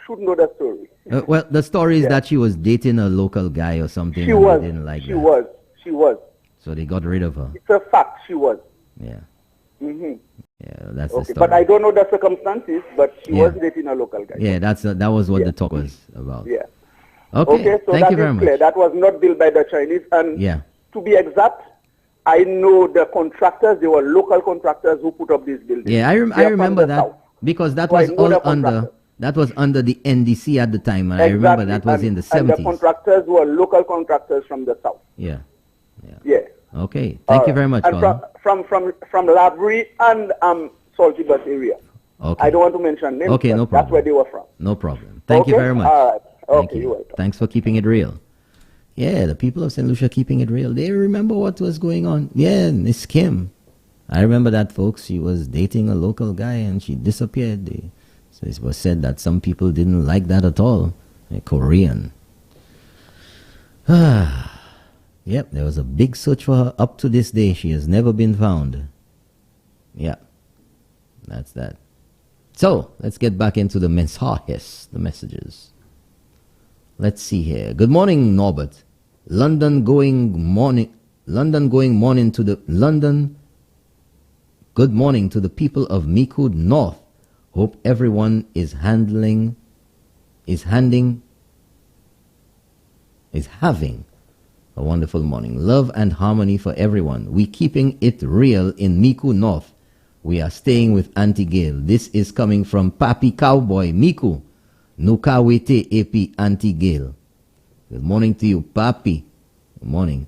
should know the story. Well, the story is Yeah. that she was dating a local guy or something. She and was. They didn't like She that. was. She was. So they got rid of her. It's a fact. She was. Yeah. hmm Yeah, that's the Okay, story. but I don't know the circumstances. But she Yeah. was dating a local guy. Yeah, that was what Yeah. the talk was about. Yeah. Okay. So Thank that you very is much. clear. That was not built by the Chinese. And Yeah. to be exact, I know the contractors. They were local contractors who put up these buildings. Yeah, I They are from remember the that south. because that So I was know all the under contractors. that was under the NDC at the time, and I remember that was and, in the And the 70s. contractors were local contractors from the south. Yeah. Yeah. Okay. Thank you very much, And Colin. from Labrie and Salty Bus area. Okay. I don't want to mention names. Okay, but no That's problem. where they were from. No problem. Thank you Okay? very much. All right. Thank Okay, you. you're welcome. Thanks for keeping it real. Yeah, the people of St. Lucia keeping it real. They remember what was going on. Yeah, Miss Kim. I remember that, folks. She was dating a local guy and she disappeared. So it was said that some people didn't like that at all. A Korean. Yep, there was a big search for her. Up to this day, she has never been found. Yeah, that's that. So, let's get back into the mensajes, the messages. Let's see here. Good morning, Norbert. London going morning to the London. Good morning to the people of Micoud North. Hope everyone is having a wonderful morning. Love and harmony for everyone. We keeping it real in Micoud North. We are staying with Auntie Gail. This is coming from Papi Cowboy Miku. Nukawete AP Auntie Gail. Good morning to you, Papi. Good morning.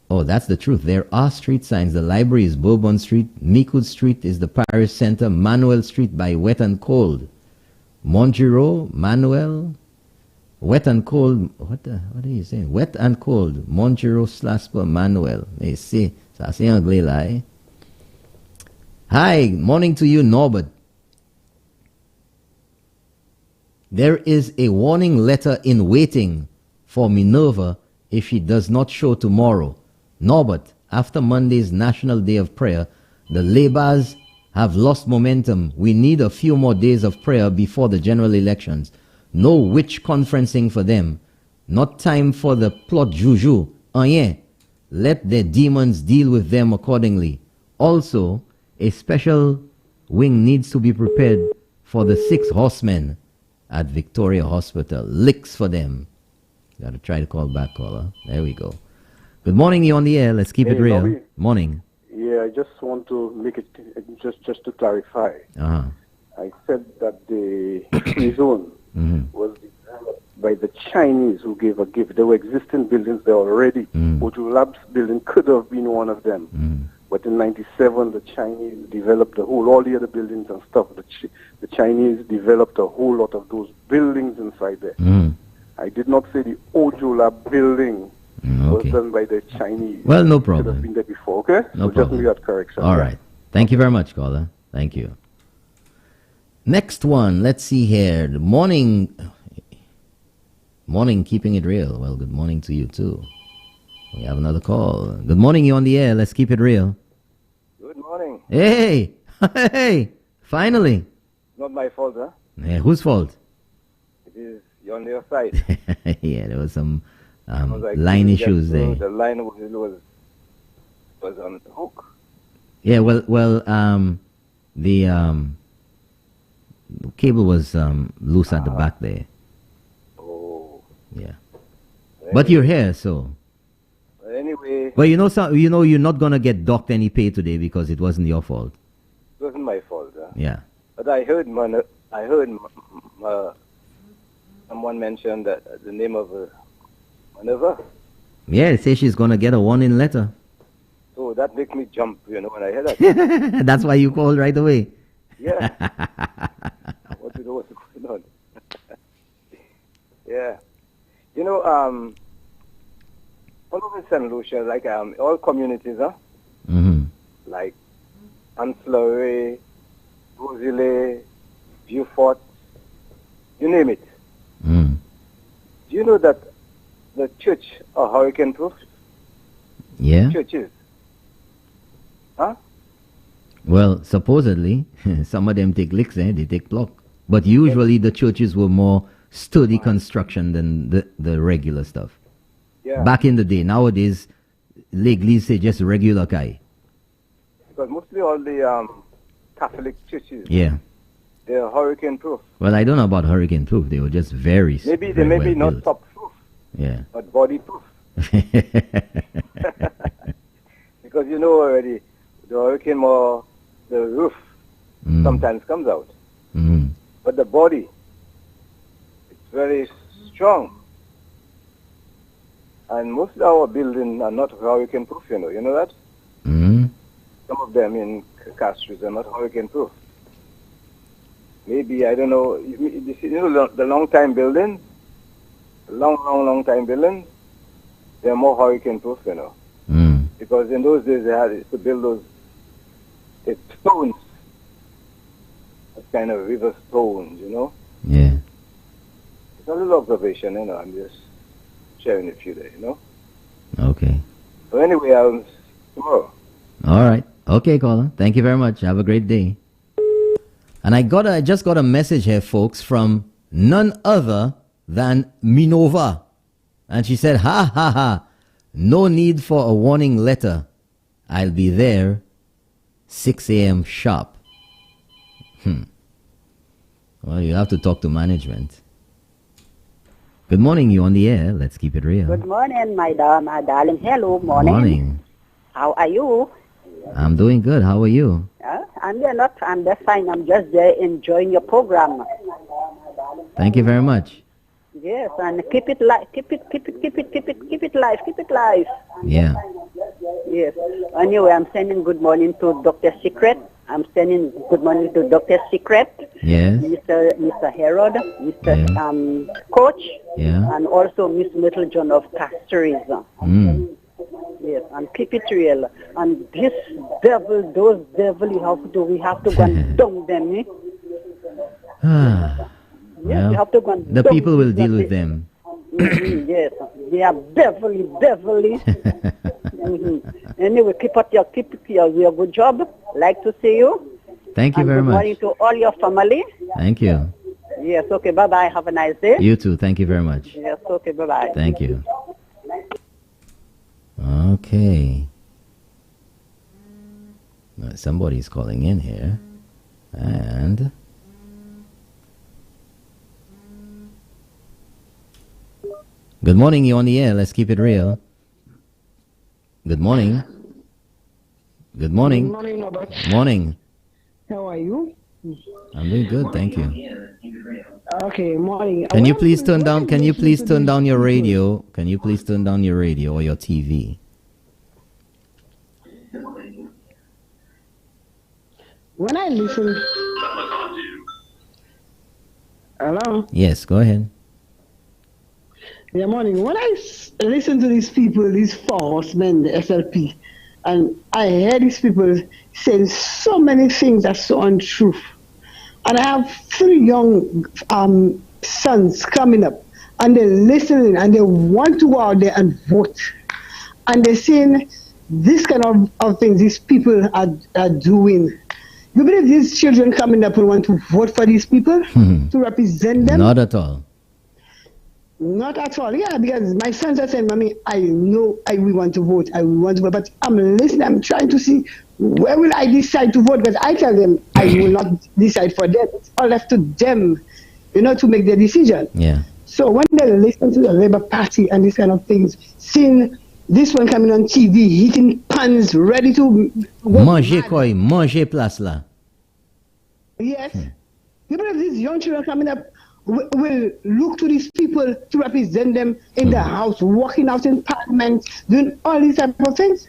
Oh, that's the truth. There are street signs. The library is Bourbon Street. Micoud Street is the parish center. Manuel Street by Wet and Cold. Monjiro, Manuel, Wet and Cold. What are you saying? Wet and Cold. Monjiro Slasper Manuel. They say, ça c'est anglais là, eh? Hi, morning to you, Norbert. There is a warning letter in waiting for Minerva if she does not show tomorrow. Norbert, after Monday's National Day of Prayer, the Labours have lost momentum. We need a few more days of prayer before the general elections. No witch conferencing for them. Not time for the plot juju. Rien. Let their demons deal with them accordingly. Also, a special wing needs to be prepared for the 6 horsemen at Victoria Hospital. Licks for them. Gotta try to call back, caller. There we go. Good morning, you on the air. Let's keep it real. Bobby. Morning. Yeah, I just want to make it, just to clarify. Uh-huh. I said that the free zone was developed by the Chinese who gave a gift. There were existing buildings there already. Ojo Labs building could have been one of them. But in 97, the Chinese developed all the other buildings and stuff. The Chinese developed a whole lot of those buildings inside there. I did not say the Ojo Lab building was done by the Chinese. Well, no It could have problem. been there before, okay? No so problem. just make that correction. All right. Thank you very much, caller. Thank you. Next one. Let's see here. Morning, keeping it real. Well, good morning to you, too. We have another call. Good morning, you on the air. Let's keep it real. Good morning. Hey! Hey! Finally! Not my fault, huh? Yeah, whose fault? It is on your side. Yeah, there was some I was like, line you get issues through, there. The line was on the hook. Yeah, well, the cable was loose at the back there. Oh. Yeah. But you're here, so. Anyway, But you're not gonna get docked any pay today because it wasn't your fault. it wasn't my fault, huh? Yeah. But I heard someone mention that the name of Minerva. Yeah, they say she's gonna get a warning letter. So that makes me jump, when I hear that. That's why you called right away. Yeah. What to know what's going on? Yeah. All over St. Lucia, like all communities, like Ancillary, Rosile, Beaufort, you name it. Mm. Do you know that the church are hurricane-proof? Yeah. Churches. Huh? Well, supposedly, some of them take licks, they take block. But usually the churches were more sturdy construction than the regular stuff. Yeah. Back in the day. Nowadays, l'église say just regular guy. Because mostly all the Catholic churches, Yeah. they're hurricane-proof. Well, I don't know about hurricane proof. They were just very Maybe very they may be well not built. top-proof, Yeah. but body-proof. Because you know already, the hurricane the roof sometimes comes out. Mm. But the body, it's very strong. And most of our buildings are not hurricane-proof, you know that? Mm. Some of them in Castries are not hurricane-proof. maybe, I don't know, the long time buildings, long time buildings, they're more hurricane proof, you know. Because in those days they had to build those stones, that kind of river stones, you know. Yeah. It's a little observation, you know. I'm just sharing it with you there, you know. Okay. So anyway, I'll tomorrow. All right. Okay, caller. Thank you very much. Have a great day. And I just got a message here, folks, from none other than Minova. And she said, ha, ha, ha. No need for a warning letter. I'll be there 6 a.m. sharp. Well, you have to talk to management. Good morning. You on the air. Let's keep it real. Good morning, my darling. Hello, morning. Morning. How are you? I'm doing good. How are you? I'm just fine. I'm just there enjoying your program. Thank you very much. Yes, and keep it live. Keep it live. Yeah. Yes. Anyway, I'm sending good morning to Dr. Secret. I'm sending good morning to Dr. Secret. Yes. Mr. Herod, Mr. Coach, and also Miss Middleton of Castries. Yes, and keep it real. And this devil, those devil, we have to go and dump them. Yes, we have to go and the people will deal with them. Yes, they are devilly. Anyway, keep your good job. Like to see you. Thank you very much. Good morning to all your family. Thank you. Yes, okay, bye-bye. Have a nice day. You too. Thank you very much. Yes, okay, bye-bye. Thank you. Okay. Somebody's calling in here. And... Good morning, you on the air. Let's keep it real. Good morning. Good morning. Good morning, Robert. Morning. How are you? I'm doing good, thank you. Okay, morning. Can you please turn down your radio? Can you please turn down your radio or your TV? When I listen... Hello? Yes, go ahead. Yeah, morning. When I listen to these people, these four horsemen, the SLP, and I hear these people saying so many things that's so untrue. And I have 3 young sons coming up, and they're listening, and they want to go out there and vote. And they're saying this kind of things these people are doing. You believe these children coming up will want to vote for these people to represent them? Not at all. Not at all, yeah, because my sons are saying, Mommy, I know we want to vote, but I'm listening, I'm trying to see where will I decide to vote, because I tell them I will not decide for them. It's all left to them, to make their decision. Yeah. So when they listen to the Labour Party and these kind of things, seeing this one coming on TV, heating pans, ready to... Manger place là. Yes. You believe these young children coming up will look to these people to represent them in the house, walking out in parliament, doing all these type of things.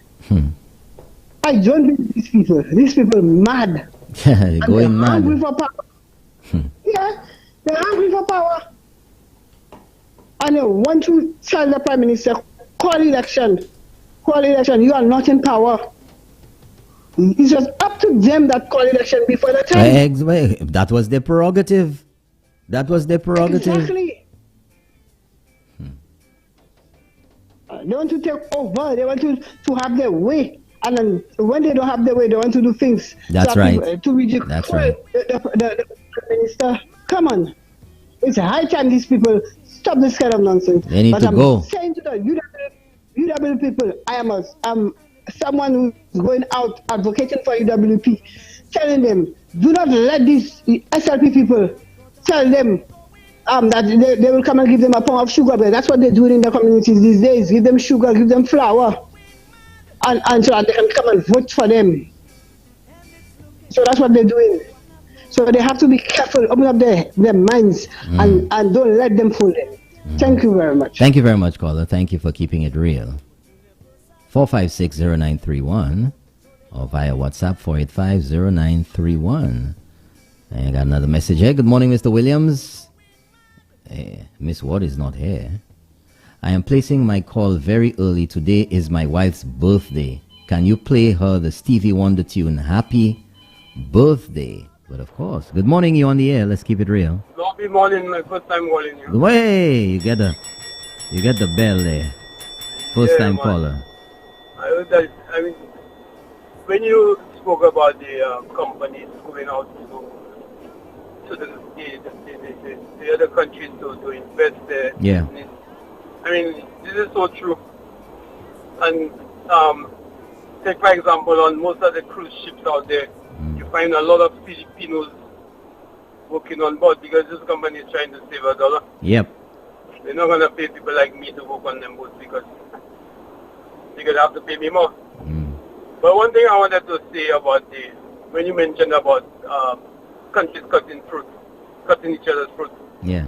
I don't believe these people. These people are mad. Going mad. Hungry for power. Yeah, they're hungry for power. And they want to tell the Prime Minister, call election. You are not in power. It's just up to them that call election before the time. That was their prerogative. Exactly. They want to take over. They want to have their way. And then when they don't have their way, they want to do things. That's right. To ridicule the minister. Come on. It's high time these people stop this kind of nonsense. They need to go. I'm saying to the UWP people, I'm someone who's going out advocating for UWP, telling them, do not let these SLP people tell them that they will come and give them a pound of sugar. But that's what they're doing in the communities these days. Give them sugar, give them flour, and so that they can come and vote for them. So that's what they're doing. So they have to be careful, open up their minds, and don't let them fool them. Thank you very much. Thank you very much, caller. Thank you for keeping it real. 4560931 or via WhatsApp 4850931. I got another message here. Good morning, Mr. Williams. Miss Ward is not here. I am placing my call very early. Today is my wife's birthday. Can you play her the Stevie Wonder tune, Happy Birthday? But of course. Good morning, you on the air. Let's keep it real. Good morning, my first time calling you. Way, you get the bell there. First time caller. I heard that, when you spoke about the companies going out to the other countries to invest there. Yeah. This is so true. And take for example, on most of the cruise ships out there, you find a lot of Filipinos working on board because this company is trying to save $1. Yep. They're not going to pay people like me to work on them boats because they're going to have to pay me more. But one thing I wanted to say about when you mentioned about countries cutting each other's fruit. Yeah.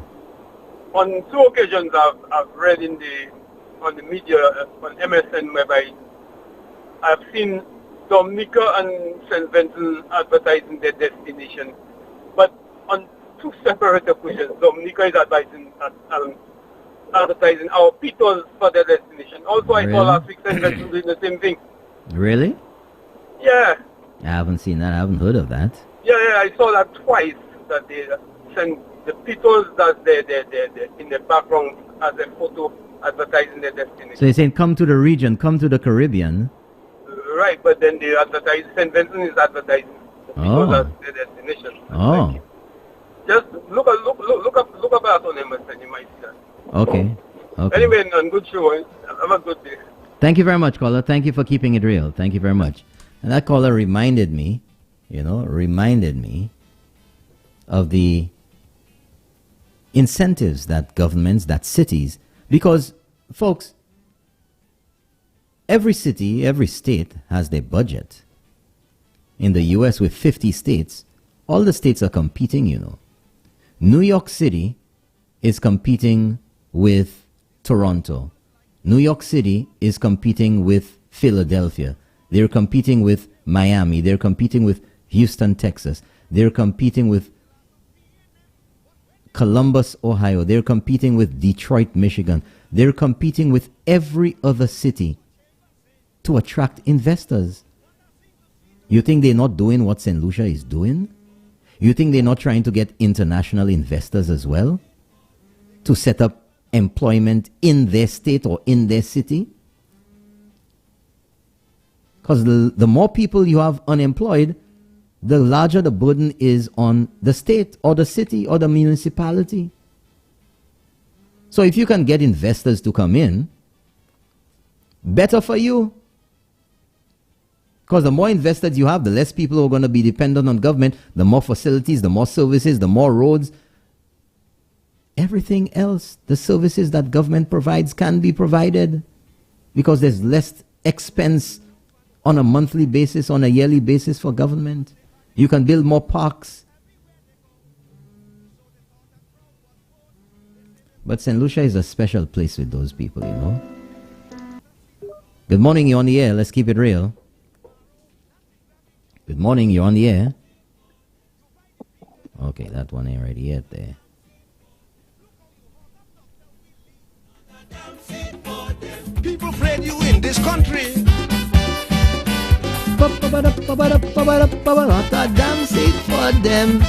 On 2 occasions, I've read on the media, on MSN, whereby I've seen Dominica and St. Vincent advertising their destination. But on 2 separate occasions, Dominica is advertising our people for their destination. Also, I saw last week St. Vincent doing the same thing. Really? Yeah. I haven't seen that. I haven't heard of that. Yeah, I saw that twice, that they send the people that's there in the background as a photo advertising their destination. So you're saying come to the region, come to the Caribbean. Right, but then they advertise, St. Vincent is advertising the people as their destination. Oh. Just look up that on MSN, you might see that. Okay. Anyway, good show. Have a good day. Thank you very much, caller. Thank you for keeping it real. Thank you very much. And that caller reminded me of the incentives that governments, that cities, because, folks, every city, every state has their budget. In the U.S., with 50 states, all the states are competing, New York City is competing with Toronto. New York City is competing with Philadelphia. They're competing with Miami. They're competing with Houston, Texas. They're competing with Columbus, Ohio. They're competing with Detroit, Michigan. They're competing with every other city to attract investors. You think they're not doing what St. Lucia is doing? You think they're not trying to get international investors as well to set up employment in their state or in their city? Because the more people you have unemployed, the larger the burden is on the state or the city or the municipality. So if you can get investors to come in, better for you. Because the more investors you have, the less people who are going to be dependent on government, the more facilities, the more services, the more roads. Everything else, the services that government provides can be provided because there's less expense on a monthly basis, on a yearly basis for government. You can build more parks. But St. Lucia is a special place with those people, Good morning, you're on the air. Let's keep it real. Good morning, you're on the air. Okay, that one ain't ready yet there. People played you in this country. A damn seat for them.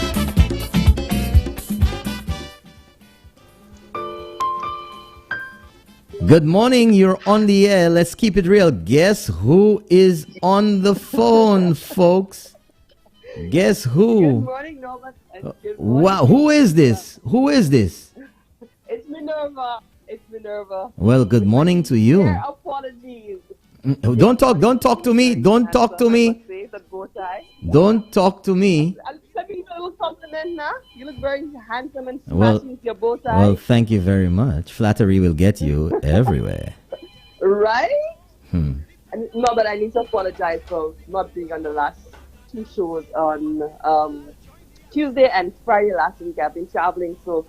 Good morning, you're on the air. Let's keep it real. Guess who is on the phone, folks? Guess who? Good morning, Norbert. Good morning. Wow, who is this? Who is this? It's Minerva. Well, good morning to you. Apologies. Don't talk to me. Don't talk to me. Don't talk to me. Let me give you a little compliment now. You look very handsome and smashing with your bow tie. Well, thank you very much. Flattery will get you everywhere. Right? And no, but I need to apologize for not being on the last 2 shows on Tuesday and Friday last week. I've been traveling, so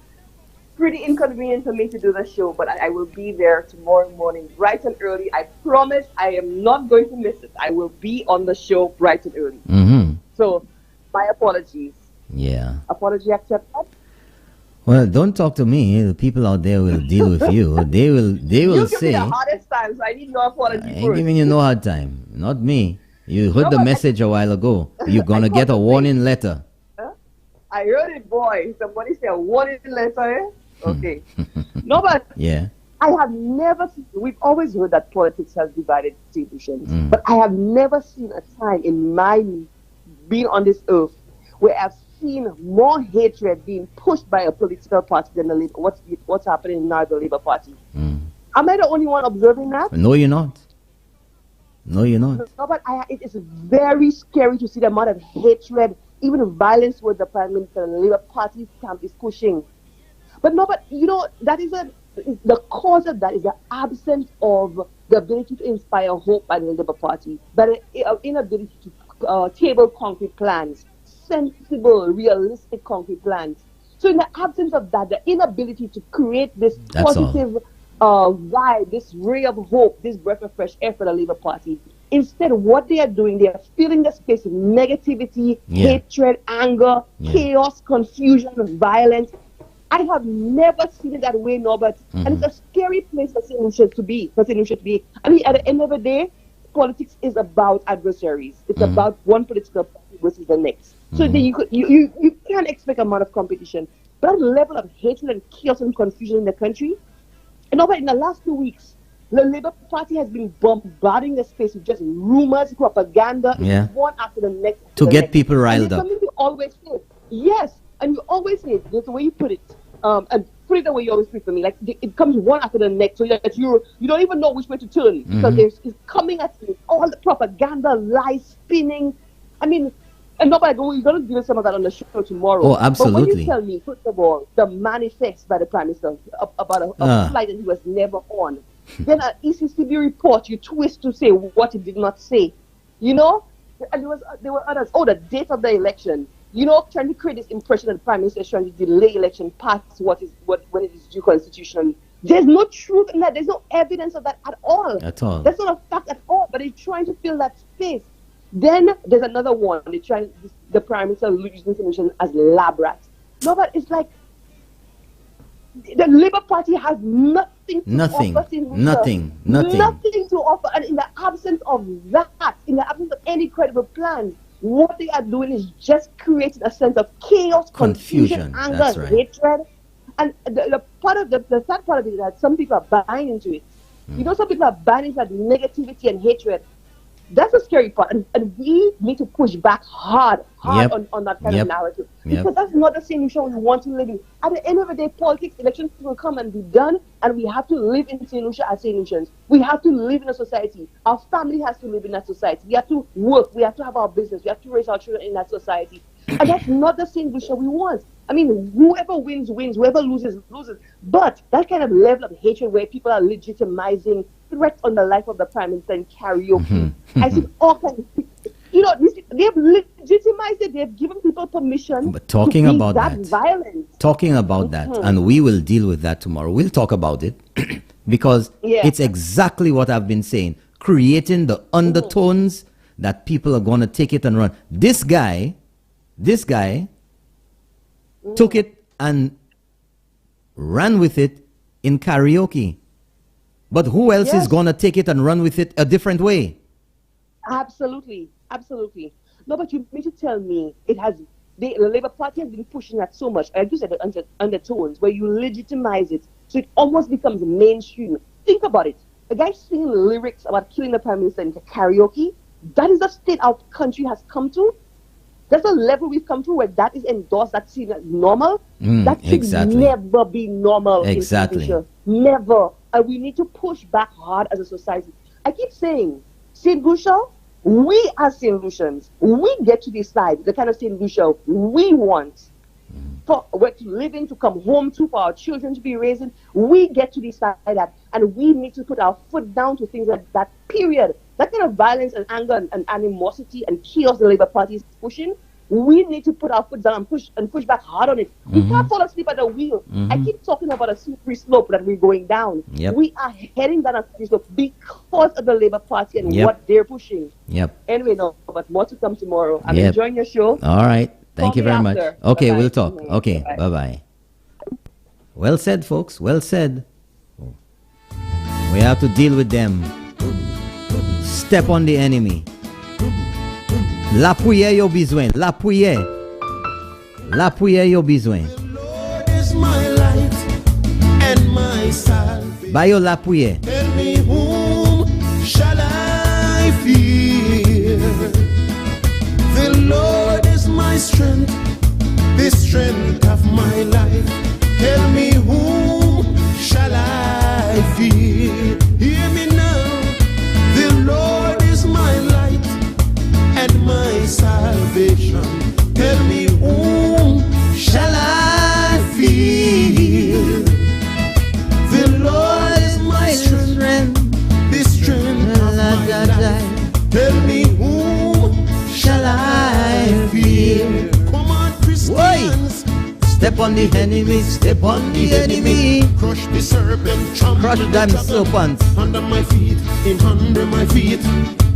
pretty inconvenient for me to do the show, but I will be there tomorrow morning bright and early. I promise I am not going to miss it. I will be on the show bright and early. Mm-hmm. So my apologies. Yeah. Apology accepted? Well, don't talk to me. The people out there will deal with you. They will You give me say. the hardest time, so I need no apology I ain't first. giving you no hard time. Not me. You heard No, the but message a while ago. You're going to get a warning letter. I heard it, boy. Somebody said, what is the letter? Okay. No, but Yeah. I have never seen, we've always heard that politics has divided institutions, but I have never seen a time in my being on this earth where I've seen more hatred being pushed by a political party than the Labour. What's happening now with the Labour Party? Am I the only one observing that? No, you're not. No, you're not. No, but it is very scary to see the amount of hatred, even violence towards the Prime Minister and the Labour Party camp is pushing. But no, but you know, that is the cause of that is the absence of the ability to inspire hope by the Labour Party, but the inability to table concrete plans, sensible, realistic concrete plans. So in the absence of that, the inability to create this positive vibe, this ray of hope, this breath of fresh air for the Labour Party. Instead, what they are doing, they are filling the space with negativity, hatred, anger, chaos, confusion, violence. I have never seen it that way, Norbert. And it's a scary place for St. Lucia to be. I mean, at the end of the day, politics is about adversaries. It's about one political party versus the next. So you can't expect a amount of competition. But the level of hatred and chaos and confusion in the country, and over in the last 2 weeks, the Labour Party has been bombarding the space with just rumors, propaganda, one after the next. To get people riled up. Something you always say. Yes, and you always say it. That's the way you put it. And put it the way you always speak for me. Like, it comes one after the next, so that you don't even know which way to turn. Because it's coming at you. All the propaganda, lies, spinning. I mean, and nobody, we're going to give some of that on the show tomorrow. Oh, absolutely. But when you tell me, first of all, the manifest by the Prime Minister about a flight that he was never on, then an ECCB report you twist to say what he did not say. You know? And there were others. Oh, the date of the election. You know, trying to create this impression that the Prime Minister is trying to delay election past when it is due constitutionally. There's no truth in that. There's no evidence of that at all. At all. That's not a fact at all. But they're trying to fill that space. Then there's another one. They're trying the Prime Minister using solution as lab rats. No, but it's like the Labour Party has nothing to offer. Nothing to offer. And in the absence of that, in the absence of any credible plan, what they are doing is just creating a sense of chaos, confusion, anger, hatred. And the sad part of it is that some people are buying into it. You know, some people are buying into that negativity and hatred. That's the scary part. And we need to push back hard on that kind of narrative. Because that's not the same issue we want to live in. At the end of the day, politics, elections will come and be done, and we have to live in St. Lucia as St. Lucians. We have to live in a society. Our family has to live in that society. We have to work. We have to have our business. We have to raise our children in that society. And that's not the St. Lucia we want. I mean, whoever wins, wins. Whoever loses, loses. But that kind of level of hatred where people are legitimizing threats on the life of the Prime Minister in karaoke. I see all kinds of people. You know, they've legitimized it. They've given people permission but talking to be about that violent. Talking about that, and we will deal with that tomorrow. We'll talk about it because it's exactly what I've been saying. Creating the undertones that people are going to take it and run. This guy took it and ran with it in karaoke. But who else is going to take it and run with it a different way? Absolutely. No, but you need to tell me the Labour Party has been pushing that so much. I just said the undertones where you legitimize it, so it almost becomes mainstream. Think about it. A guy singing lyrics about killing the Prime Minister into karaoke. That is the state our country has come to. That's a level we've come to where that is endorsed, that's seen as normal. That should never be normal. Exactly. Never. And we need to push back hard as a society. I keep saying, St. Lucia, we as St. Lucians, we get to decide the kind of St. Lucia we want. For where to live in, to come home to, for our children to be raised in. We get to decide that. And we need to put our foot down to things like that, period. That kind of violence and anger and animosity and chaos the Labour Party is pushing, we need to put our foot down and push back hard on it. We can't fall asleep at the wheel. I keep talking about a slippery slope that we're going down. We are heading down a slippery slope because of the Labour Party and what they're pushing. Anyway, no, but more to come tomorrow. I'm enjoying your show. All right. Thank you me very much. after. Okay, Bye-bye. we'll talk. Mhm. Okay, Bye-bye. bye-bye. Well said, folks. Well said. We have to deal with them. Step on the enemy. L'appuyer yo besoin. L'appuyer. L'appuyer yo besoin. Is my light and my salvation. Bayo l'appuyer. Tell me whom shall I fear? The Lord is my strength, the strength of my life. Tell me whom shall I fear? Hear me now. The Lord is my light and my salvation. Tell me whom shall I fear? The Lord is my strength, the strength of my life. Tell me whom shall I fear? Come on, Christians. Step on the enemy, step on the enemy. Crush the serpent, trample Crush the them dragon. serpents. Under my feet, him under my feet.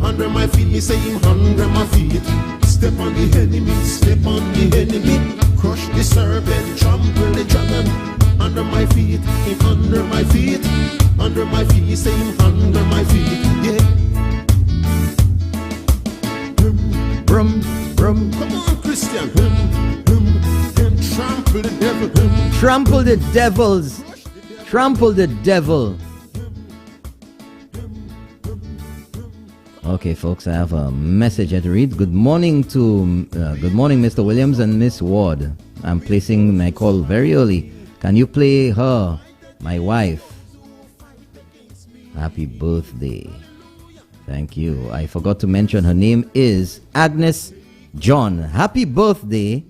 Under my feet, me say him under my feet. Step on the enemy, step on the enemy. Crush the serpent, trample the dragon. Under my feet, him under my feet. Under my feet, me say him under my feet. Yeah. Brum, brum. Come on, Christian. And trample the devil. Trample the devils. Trample the devil. Okay, folks, I have a message to read. Good morning, Mr. Williams and Miss Ward. I'm placing my call very early. Can you play her, my wife? Happy birthday. Thank you. I forgot to mention her name is Agnes John. Happy birthday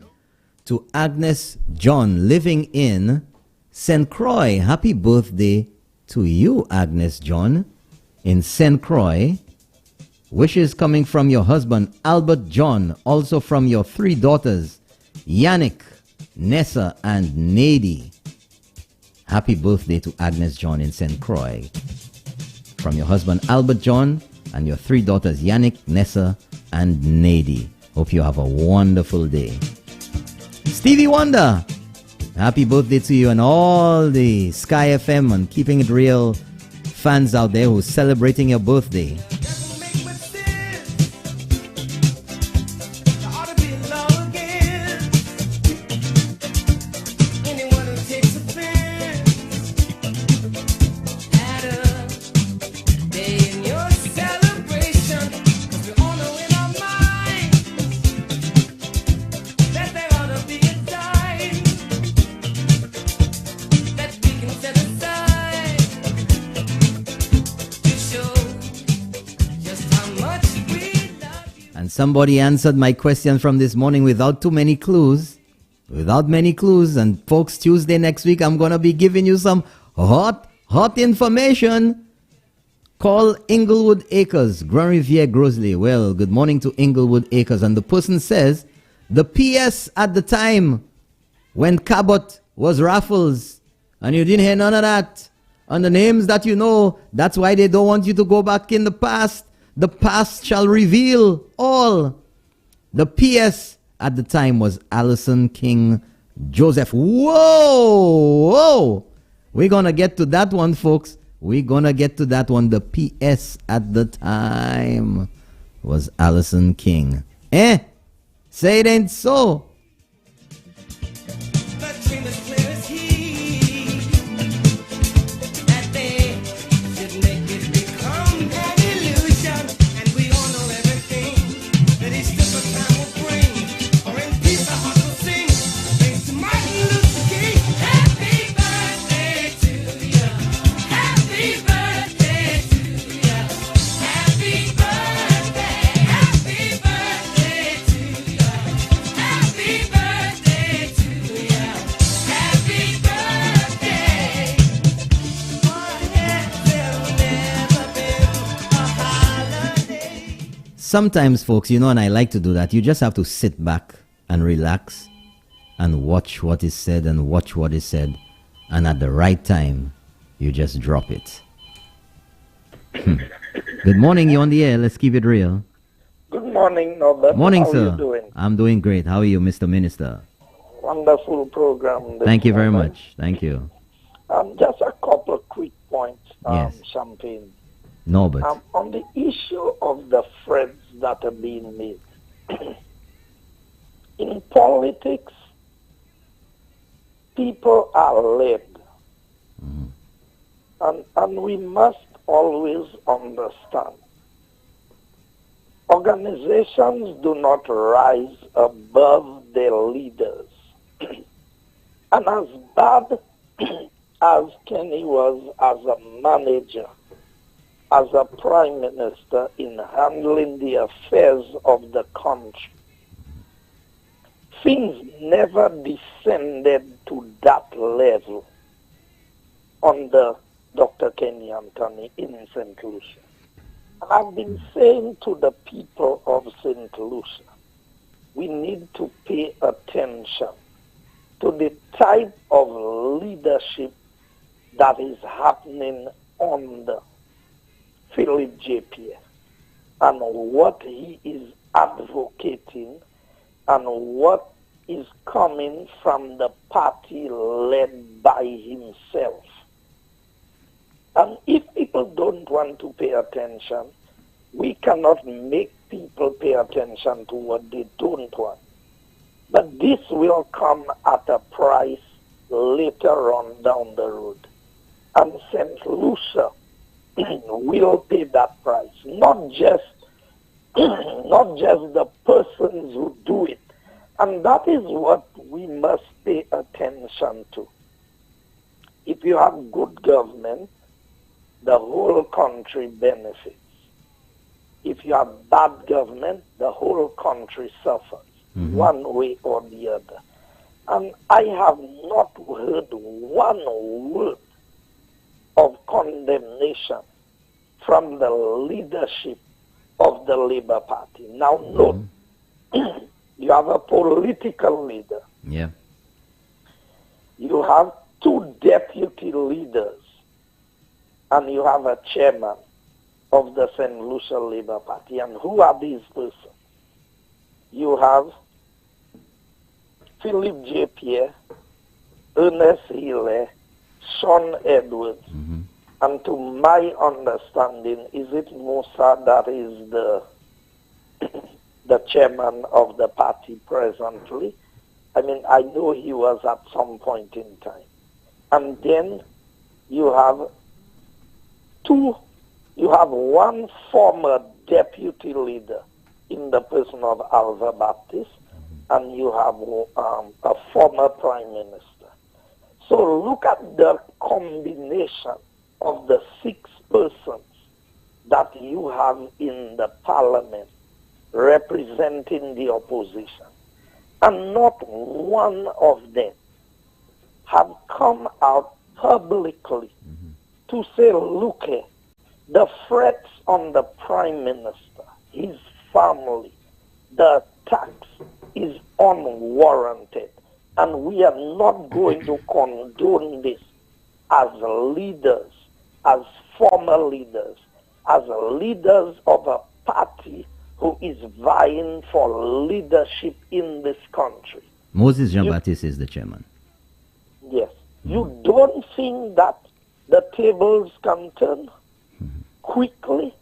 to Agnes John living in St. Croix. Happy birthday to you, Agnes John, in St. Croix. Wishes coming from your husband, Albert John, also from your 3 daughters, Yannick, Nessa, and Nady. Happy birthday to Agnes John in St. Croix. From your husband, Albert John, and your 3 daughters, Yannick, Nessa, and Nady. Hope you have a wonderful day. Stevie Wonder, happy birthday to you and all the Sky FM and Keeping It Real fans out there who's celebrating your birthday. Somebody answered my question from this morning without too many clues. Without many clues. And folks, Tuesday next week, I'm going to be giving you some hot information. Call Inglewood Acres, Grand Riviere, Grosley. Well, good morning to Inglewood Acres. And the person says, the PS at the time when Cabot was Raffles, and you didn't hear none of that. And the names that you know, that's why they don't want you to go back in the past. The past shall reveal all. The PS at the time was Allison King Joseph. Whoa! We're going to get to that one, folks. We're going to get to that one. The PS at the time was Allison King. Say it ain't so. Sometimes, folks, you know, and I like to do that, you just have to sit back and relax and watch what is said and watch what is said. And at the right time, you just drop it. Good morning, you're on the air. Let's keep it real. Good morning, Norbert. Morning, How sir. are you doing? I'm doing great. How are you, Mr. Minister? Wonderful program. Thank you very much. Thank you. Just a couple of quick points, Yes. Champagne. Norbert. On the issue of the threats that are being made, in politics, people are led. And we must always understand, organizations do not rise above their leaders. And as bad as Kenny was as a manager, as a prime minister in handling the affairs of the country, things never descended to that level under Dr. Kenny Anthony in St. Lucia. And I've been saying to the people of St. Lucia, we need to pay attention to the type of leadership that is happening under Philip J. Pierre and what he is advocating and what is coming from the party led by himself. And if people don't want to pay attention, we cannot make people pay attention to what they don't want. But this will come at a price later on down the road. And St. Lucia will pay that price. Not just the persons who do it. And that is what we must pay attention to. If you have good government, the whole country benefits. If you have bad government, the whole country suffers, one way or the other. And I have not heard one word of condemnation from the leadership of the Labour Party. Now, note, you have a political leader. Yeah. You have two deputy leaders. And you have a chairman of the St. Lucia Labour Party. And who are these persons? You have Philip J. Pierre, Ernest Healy, Sean Edwards, and to my understanding, is it Musa that is the chairman of the party presently? I mean, I know he was at some point in time. And then you have one former deputy leader in the person of Alva Baptist, and you have a former prime minister. So look at the combination of the 6 persons that you have in the parliament representing the opposition. And not one of them have come out publicly to say, look here, the threats on the prime minister, his family, the attacks is unwarranted. And we are not going to condone this as leaders, as former leaders, as leaders of a party who is vying for leadership in this country. Moses Jean-Baptiste is the chairman. Yes. You don't think that the tables can turn quickly?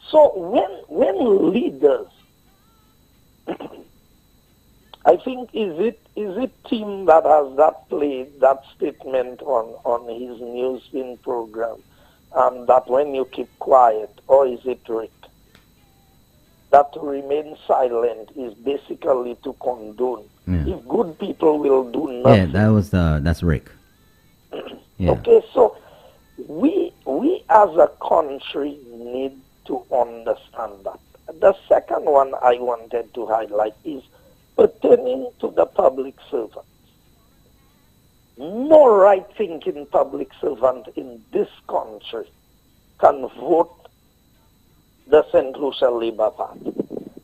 So when leaders, I think is it Tim that has that played that statement on his newsspin program, that when you keep quiet, or is it Rick? That to remain silent is basically to condone. Yeah. If good people will do nothing. Yeah, that's Rick. Yeah. Okay, so we as a country need to understand that. The second one I wanted to highlight is pertaining to the public servants. No right-thinking public servant in this country can vote the St. Lucia Labour Party.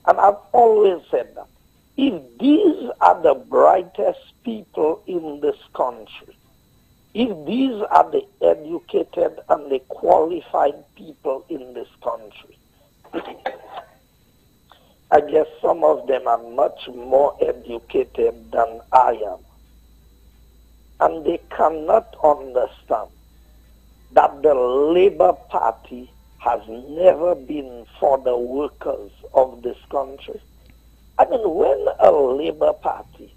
And I've always said that. If these are the brightest people in this country, if these are the educated and the qualified people in this country, I guess some of them are much more educated than I am. And they cannot understand that the Labour Party has never been for the workers of this country. I mean, when a Labour Party,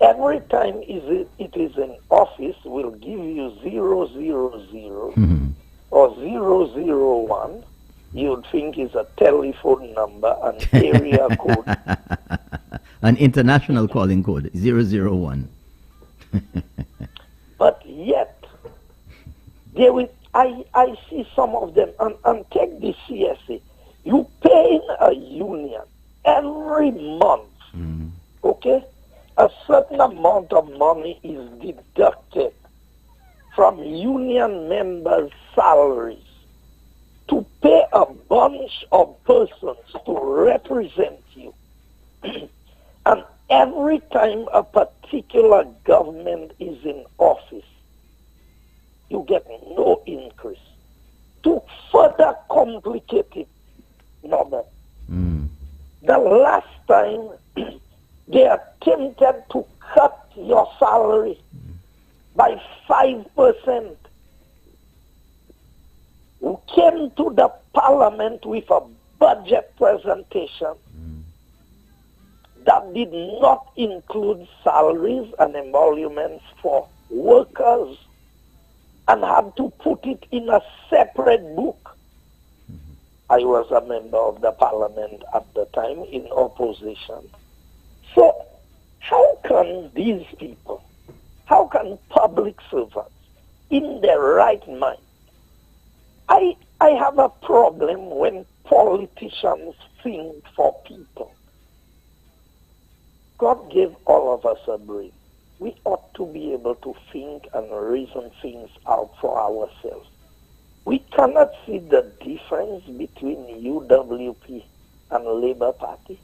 every time it is in office, will give you 000 or 001, you'd think it's a telephone number, an area code. An international calling code, 001. But yet, they will, I see some of them, and take the CSA. You pay in a union every month, okay? A certain amount of money is deducted from union members' salaries to pay a bunch of persons to represent you. And every time a particular government is in office, you get no increase. To further complicate it, Norbert, the last time they attempted to cut your salary by 5%, who came to the parliament with a budget presentation that did not include salaries and emoluments for workers and had to put it in a separate book. I was a member of the parliament at the time in opposition. So how can these people, how can public servants in their right mind, I have a problem when politicians think for people. God gave all of us a brain. We ought to be able to think and reason things out for ourselves. We cannot see the difference between UWP and Labour Party.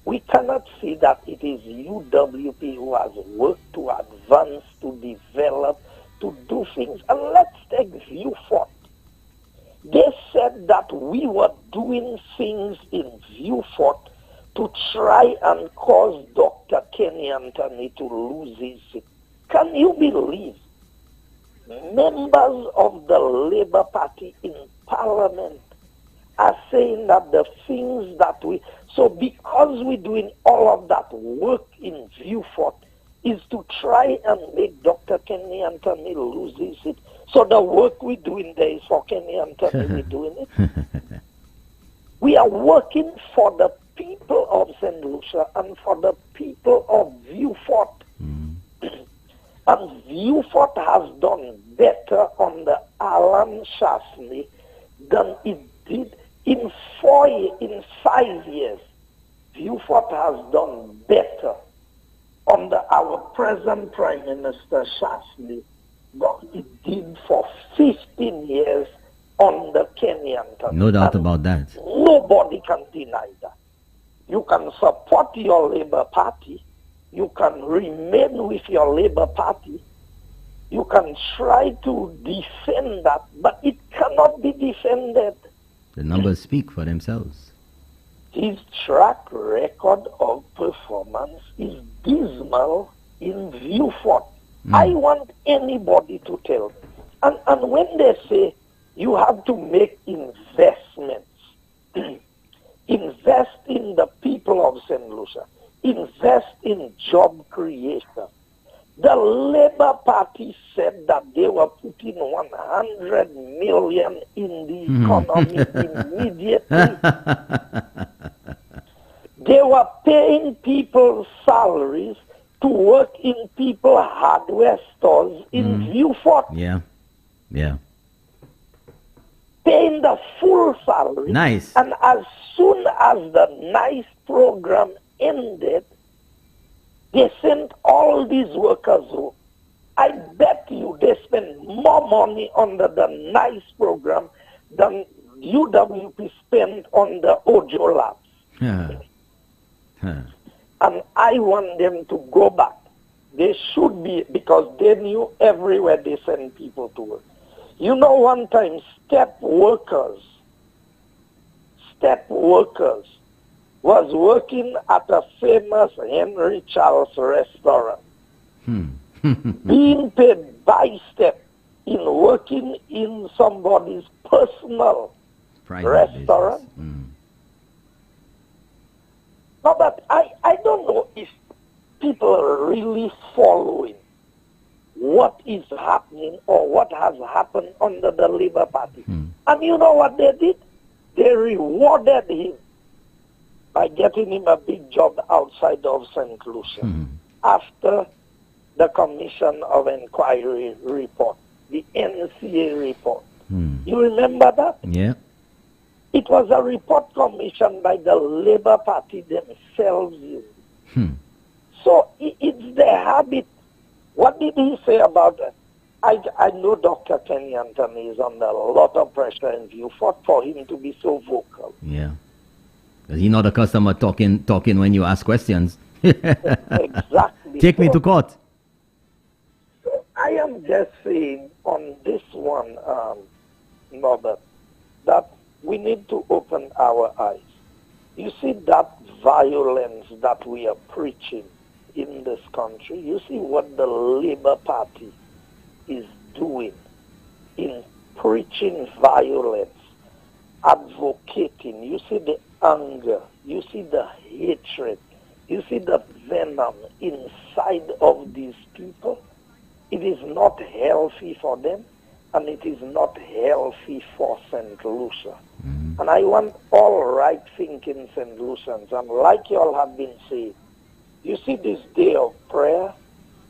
We cannot see that it is UWP who has worked to advance, to develop, to do things. And let's take Viewfort. They said that we were doing things in Viewfort to try and cause Dr. Kenny Anthony to lose his seat. Can you believe members of the Labour Party in Parliament are saying that the things that so because we're doing all of that work in Viewfort is to try and make Dr. Kenny Anthony lose his seat. So the work we're doing there is for Kenny Anthony, we're doing it. We are working for the people of St. Lucia and for the people of Viewfort. And Viewfort has done better under Alan Shaftesbury than it did in 5 years. Viewfort has done better under our present Prime Minister Shaftesbury than it did for 15 years under Kenny Anthony. No doubt about that. Nobody can deny that. You can support your Labour Party. You can remain with your Labour Party. You can try to defend that, but it cannot be defended. The numbers speak for themselves. His track record of performance is dismal in Viewfort. I want anybody to tell me. And when they say you have to make investments, invest in the people of St. Lucia, invest in job creation. The Labour Party said that they were putting 100 million in the economy immediately. They were paying people salaries to work in people hardware stores in Viewfort. Yeah. Paying the full salary. Nice. And as soon as the NICE program ended, they sent all these workers home. I bet you they spend more money under the NICE program than UWP spent on the Ojo Labs. And I want them to go back. They should be, because they knew everywhere they send people to work. You know, one time, step workers was working at a famous Henry Charles restaurant, being paid by step in working in somebody's personal restaurant. No, but I don't know if people are really following what is happening or what has happened under the Labour Party. And you know what they did? They rewarded him by getting him a big job outside of St. Lucia after the Commission of Inquiry report, the NCA report. You remember that? Yeah. It was a report commissioned by the Labour Party themselves. So it's their habit. What did he say about it? I know Dr. Kenny Anthony is under a lot of pressure, and you fought for him to be so vocal. Yeah. Because he's not a customer talking when you ask questions. Exactly. Take me to court. I am just saying on this one, Norbert, that we need to open our eyes. You see that violence that we are preaching in this country. You see what the Labour Party is doing in preaching violence, advocating. You see the anger. You see the hatred. You see the venom inside of these people. It is not healthy for them, and it is not healthy for St. Lucia. And I want all right-thinking St. Lucians, and like you all have been saying, you see this day of prayer,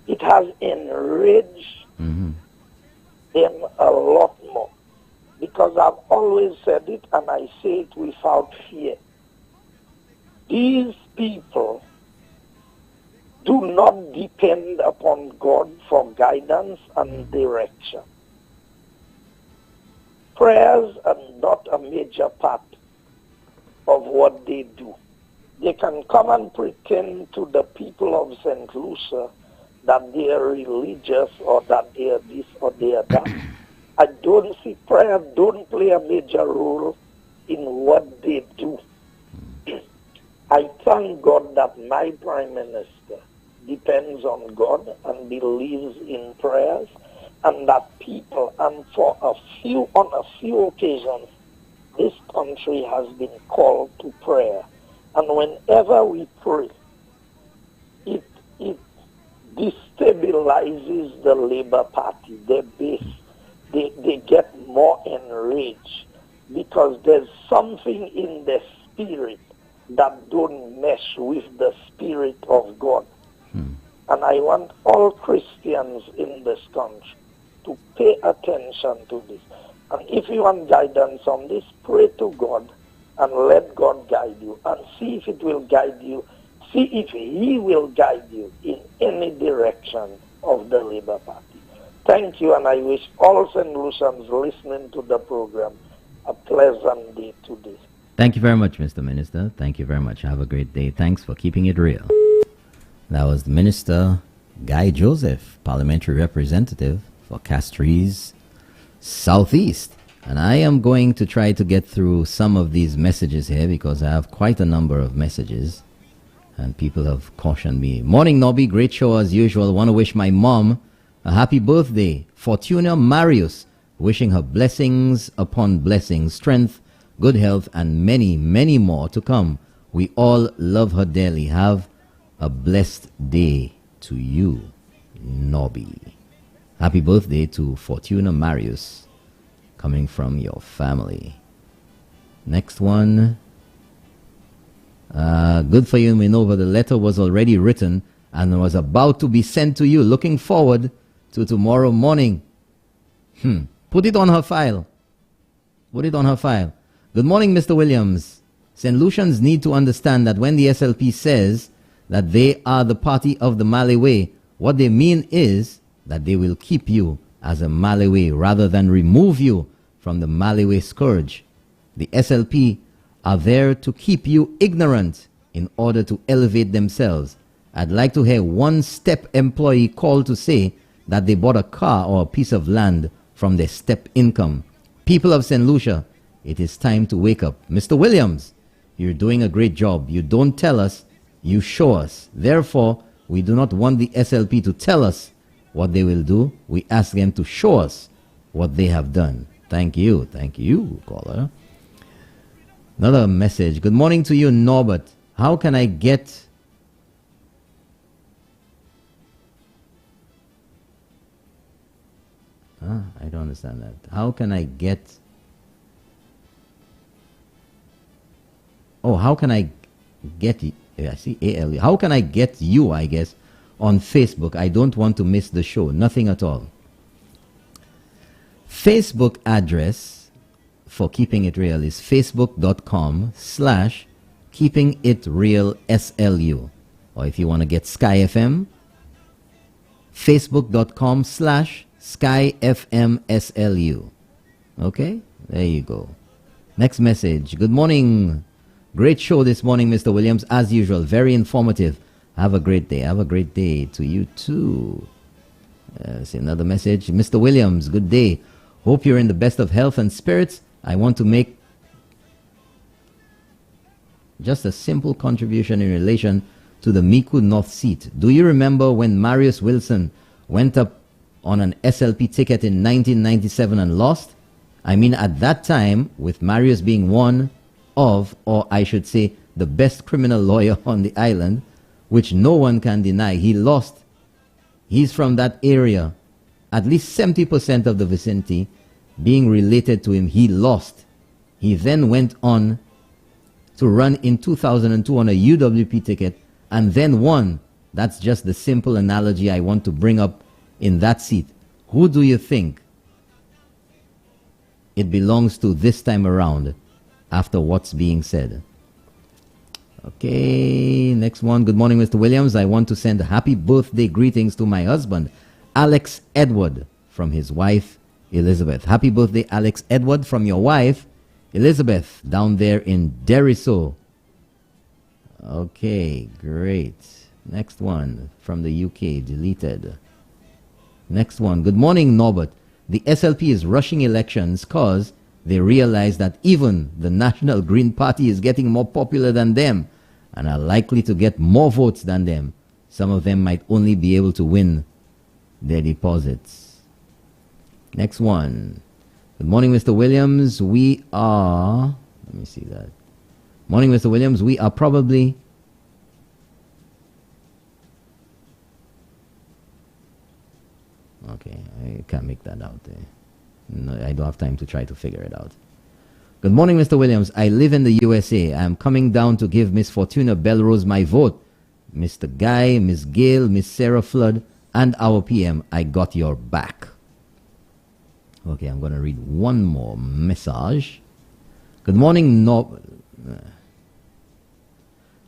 it has enraged them a lot more. Because I've always said it, and I say it without fear. These people do not depend upon God for guidance and direction. Prayers are not a major part of what they do. They can come and pretend to the people of St. Lucia that they are religious or that they are this or they are that. I don't see prayer don't play a major role in what they do. I thank God that my Prime Minister depends on God and believes in prayers, and that people, and on a few occasions, this country has been called to prayer. And whenever we pray, it destabilizes the Labour Party, their base. They get more enraged because there's something in their spirit that don't mesh with the Spirit of God. And I want all Christians in this country to pay attention to this. And if you want guidance on this, pray to God and let God guide you, and see if it will guide you. See if He will guide you in any direction of the Labour Party. Thank you, and I wish all St. Lucians listening to the program a pleasant day today. Thank you very much, Mr. Minister. Thank you very much. Have a great day. Thanks for keeping it real. That was the Minister, Guy Joseph, Parliamentary Representative for Castries Southeast. And I am going to try to get through some of these messages here because I have quite a number of messages. And people have cautioned me. Morning, Nobby. Great show as usual. Want to wish my mom a happy birthday. Fortuna Marius. Wishing her blessings upon blessings, strength, good health, and many, many more to come. We all love her dearly. Have a blessed day to you, Nobby. Happy birthday to Fortuna Marius, coming from your family. Next one. Good for you, Minova. The letter was already written and was about to be sent to you. Looking forward to tomorrow morning. Put it on her file. Put it on her file. Good morning, Mr. Williams. St. Lucians need to understand that when the SLP says that they are the party of the Malawi, what they mean is that they will keep you as a Malawi rather than remove you from the Malawi scourge. The SLP are there to keep you ignorant in order to elevate themselves. I'd like to hear one STEP employee call to say that they bought a car or a piece of land from their STEP income. People of St. Lucia, it is time to wake up. Mr. Williams, You're doing a great job. You don't tell us, you show us. Therefore, we do not want the SLP to tell us what they will do. We ask them to show us what they have done. Thank you. Thank you, caller. Another message. Good morning to you, Norbert. How can I get... I don't understand that. How can I get... Oh, how can I get... I see AL. How can I get you, I guess, on Facebook? I don't want to miss the show. Nothing at all. Facebook address for Keeping It Real is facebook.com/keepingitrealslu. Or if you want to get Sky FM, facebook.com/SkyFMSLU. Okay, there you go. Next message. Good morning. Great show this morning, Mr. Williams. As usual, very informative. Have a great day. Have a great day to you too. See another message. Mr. Williams, good day. Hope you're in the best of health and spirits. I want to make just a simple contribution in relation to the Micoud North seat. Do you remember when Marius Wilson went up on an SLP ticket in 1997 and lost? I mean, at that time, with Marius being one of, or I should say, the best criminal lawyer on the island, which no one can deny, he lost. He's from that area. At least 70% of the vicinity being related to him, he lost. He then went on to run in 2002 on a UWP ticket and then won. That's just the simple analogy I want to bring up in that seat. Who do you think it belongs to this time around after what's being said? Okay, next one. Good morning, Mr. Williams. I want to send happy birthday greetings to my husband, Alex Edward, from his wife, Elizabeth. Happy birthday, Alex Edward, from your wife, Elizabeth, down there in Deriso. Okay, great. Next one from the UK, deleted. Next one. Good morning, Norbert. The SLP is rushing elections because they realize that even the National Green Party is getting more popular than them and are likely to get more votes than them. Some of them might only be able to win their deposits. Next one. Good morning, Mr. Williams. We are... Let me see that. Morning, Mr. Williams. We are probably... Okay, I can't make that out there. No, I don't have time to try to figure it out. Good morning, Mr. Williams. I live in the USA. I am coming down to give Miss Fortuna Belrose my vote. Mr. Guy, Miss Gail, Miss Sarah Flood, and our PM, I got your back. Okay, I'm going to read one more message. Good morning,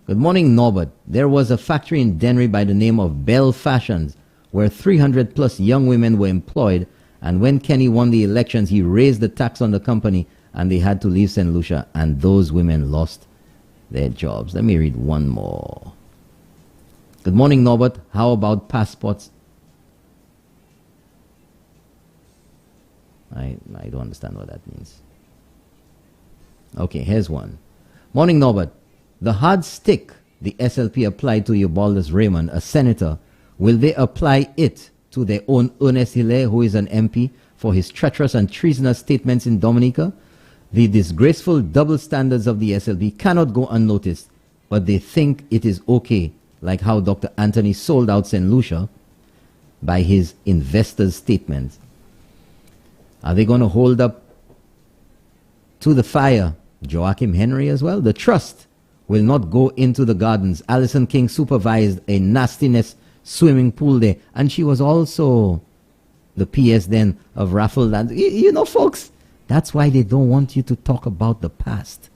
Good morning, Norbert. There was a factory in Dennery by the name of Bell Fashions where 300 plus young women were employed, and when Kenny won the elections, he raised the tax on the company and they had to leave St. Lucia, and those women lost their jobs. Let me read one more. Good morning, Norbert. How about passports? I don't understand what that means. Okay, here's one. Morning, Norbert. The hard stick the SLP applied to Eubaldus Raymond, a senator, will they apply it to their own Ernest Hilaire, who is an MP, for his treacherous and treasonous statements in Dominica? The disgraceful double standards of the SLP cannot go unnoticed, but they think it is okay, like how Dr. Anthony sold out St. Lucia by his investors' statements. Are they going to hold up to the fire Joachim Henry as well? The trust will not go into the gardens. Alison King supervised a nastiness swimming pool there, and she was also the PS then of Raffle Land. You know, folks, that's why they don't want you to talk about the past.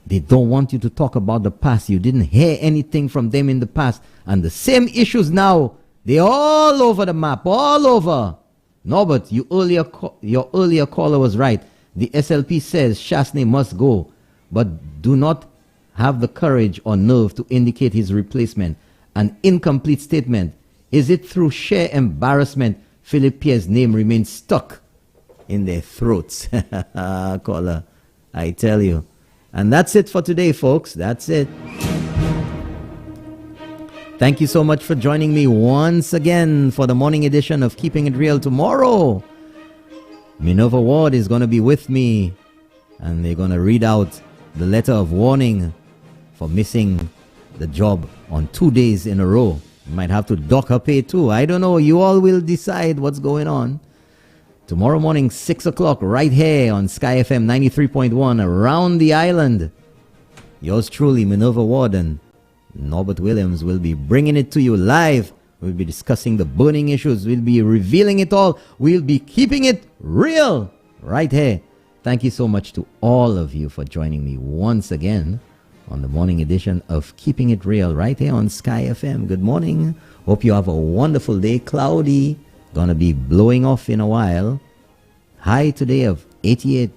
They don't want you to talk about the past. You didn't hear anything from them in the past, and the same issues now, they're all over the map, all over. Norbert, your earlier caller was right. The SLP says Chasney must go, but do not have the courage or nerve to indicate his replacement. An incomplete statement. Is it through sheer embarrassment Philip Pierre's name remains stuck in their throats? Caller, I tell you, And that's it for today, folks. That's it. Thank you so much for joining me once again for the morning edition of Keeping It Real. Tomorrow, Minerva Ward is going to be with me, and they're going to read out the letter of warning for missing the job on 2 days in a row. You might have to dock her pay too. I don't know. You all will decide what's going on. Tomorrow morning, 6 o'clock, right here on Sky FM 93.1, around the island. Yours truly, Minerva Ward and Norbert Williams will be bringing it to you live. We'll be discussing the burning issues. We'll be revealing it all. We'll be keeping it real right here. Thank you so much to all of you for joining me once again on the morning edition of Keeping It Real right here on Sky FM. Good morning. Hope you have a wonderful day. Cloudy. Gonna be blowing off in a while. High today of 88.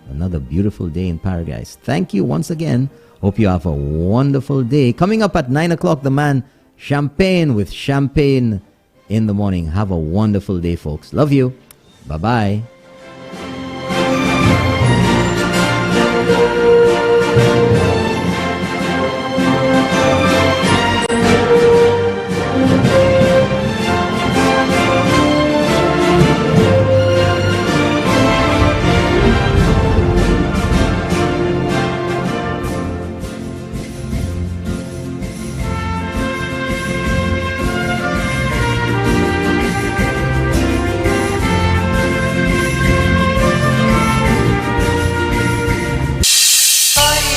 Another beautiful day in paradise. Thank you once again. Hope you have a wonderful day. Coming up at 9 o'clock, the man Champagne with Champagne in the morning. Have a wonderful day, folks. Love you. Bye-bye.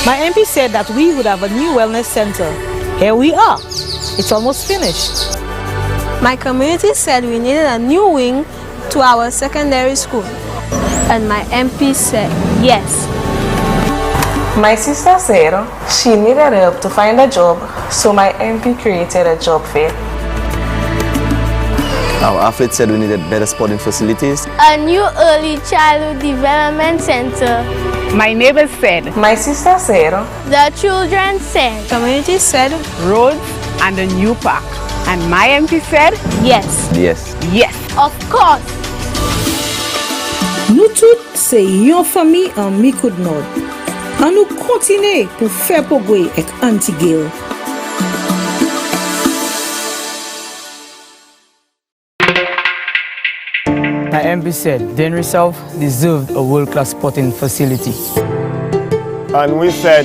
My MP said that we would have a new wellness center. Here we are. It's almost finished. My community said we needed a new wing to our secondary school. And my MP said yes. My sister said she needed help to find a job, so my MP created a job fair. Our athlete said we needed better sporting facilities. A new early childhood development center. My neighbors said. My sister said. The children said. Community said. Roads and a new park. And my MP said. Yes. Yes. Yes. Of course. Nous tous, c'est yon famille en mi coup de nord. En nous continuer pour faire progrès avec Antigel. My MP said Denry South deserved a world-class sporting facility. And we said,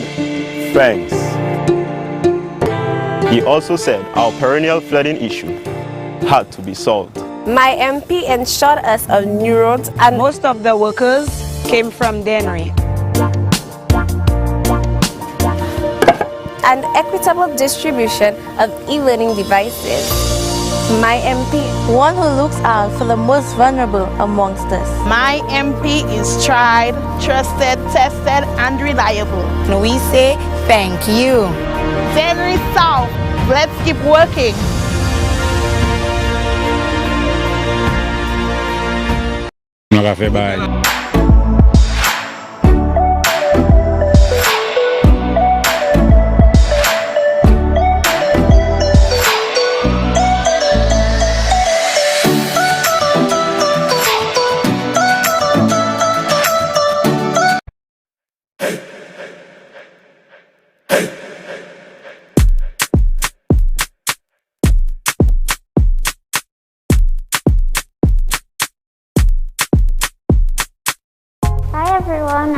thanks. He also said our perennial flooding issue had to be solved. My MP ensured us of new roads, and most of the workers came from Denry. And equitable distribution of e-learning devices. My MP, one who looks out for the most vulnerable amongst us. My MP is tried, trusted, tested, and reliable. We say thank you. Denry South, let's keep working. Bye.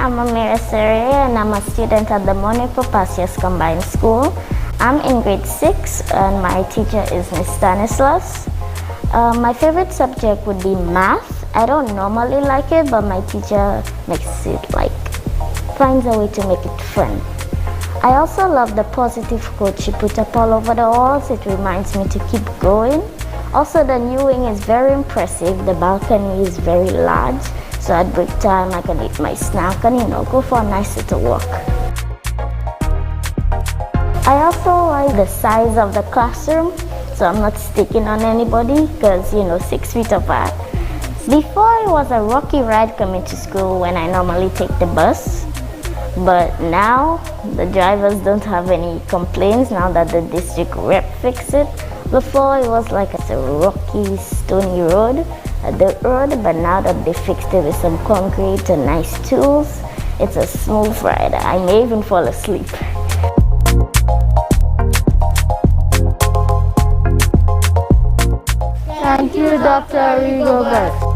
I'm Amira Sere and I'm a student at the Monaco Passios Combined School. I'm in grade 6 and my teacher is Miss Stanislas. My favorite subject would be math. I don't normally like it, but my teacher makes it finds a way to make it fun. I also love the positive quote she put up all over the walls. It reminds me to keep going. Also, the new wing is very impressive. The balcony is very large. So at break time, I can eat my snack and, go for a nice little walk. I also like the size of the classroom, so I'm not sticking on anybody because, 6 feet apart. Before, it was a rocky ride coming to school when I normally take the bus. But now, the drivers don't have any complaints now that the district rep fixed it. Before, it was like a rocky, stony road. A dirt road, but now that they fixed it with some concrete and nice tools, It's a smooth ride. I may even fall asleep. Thank you, Dr. Rigobert.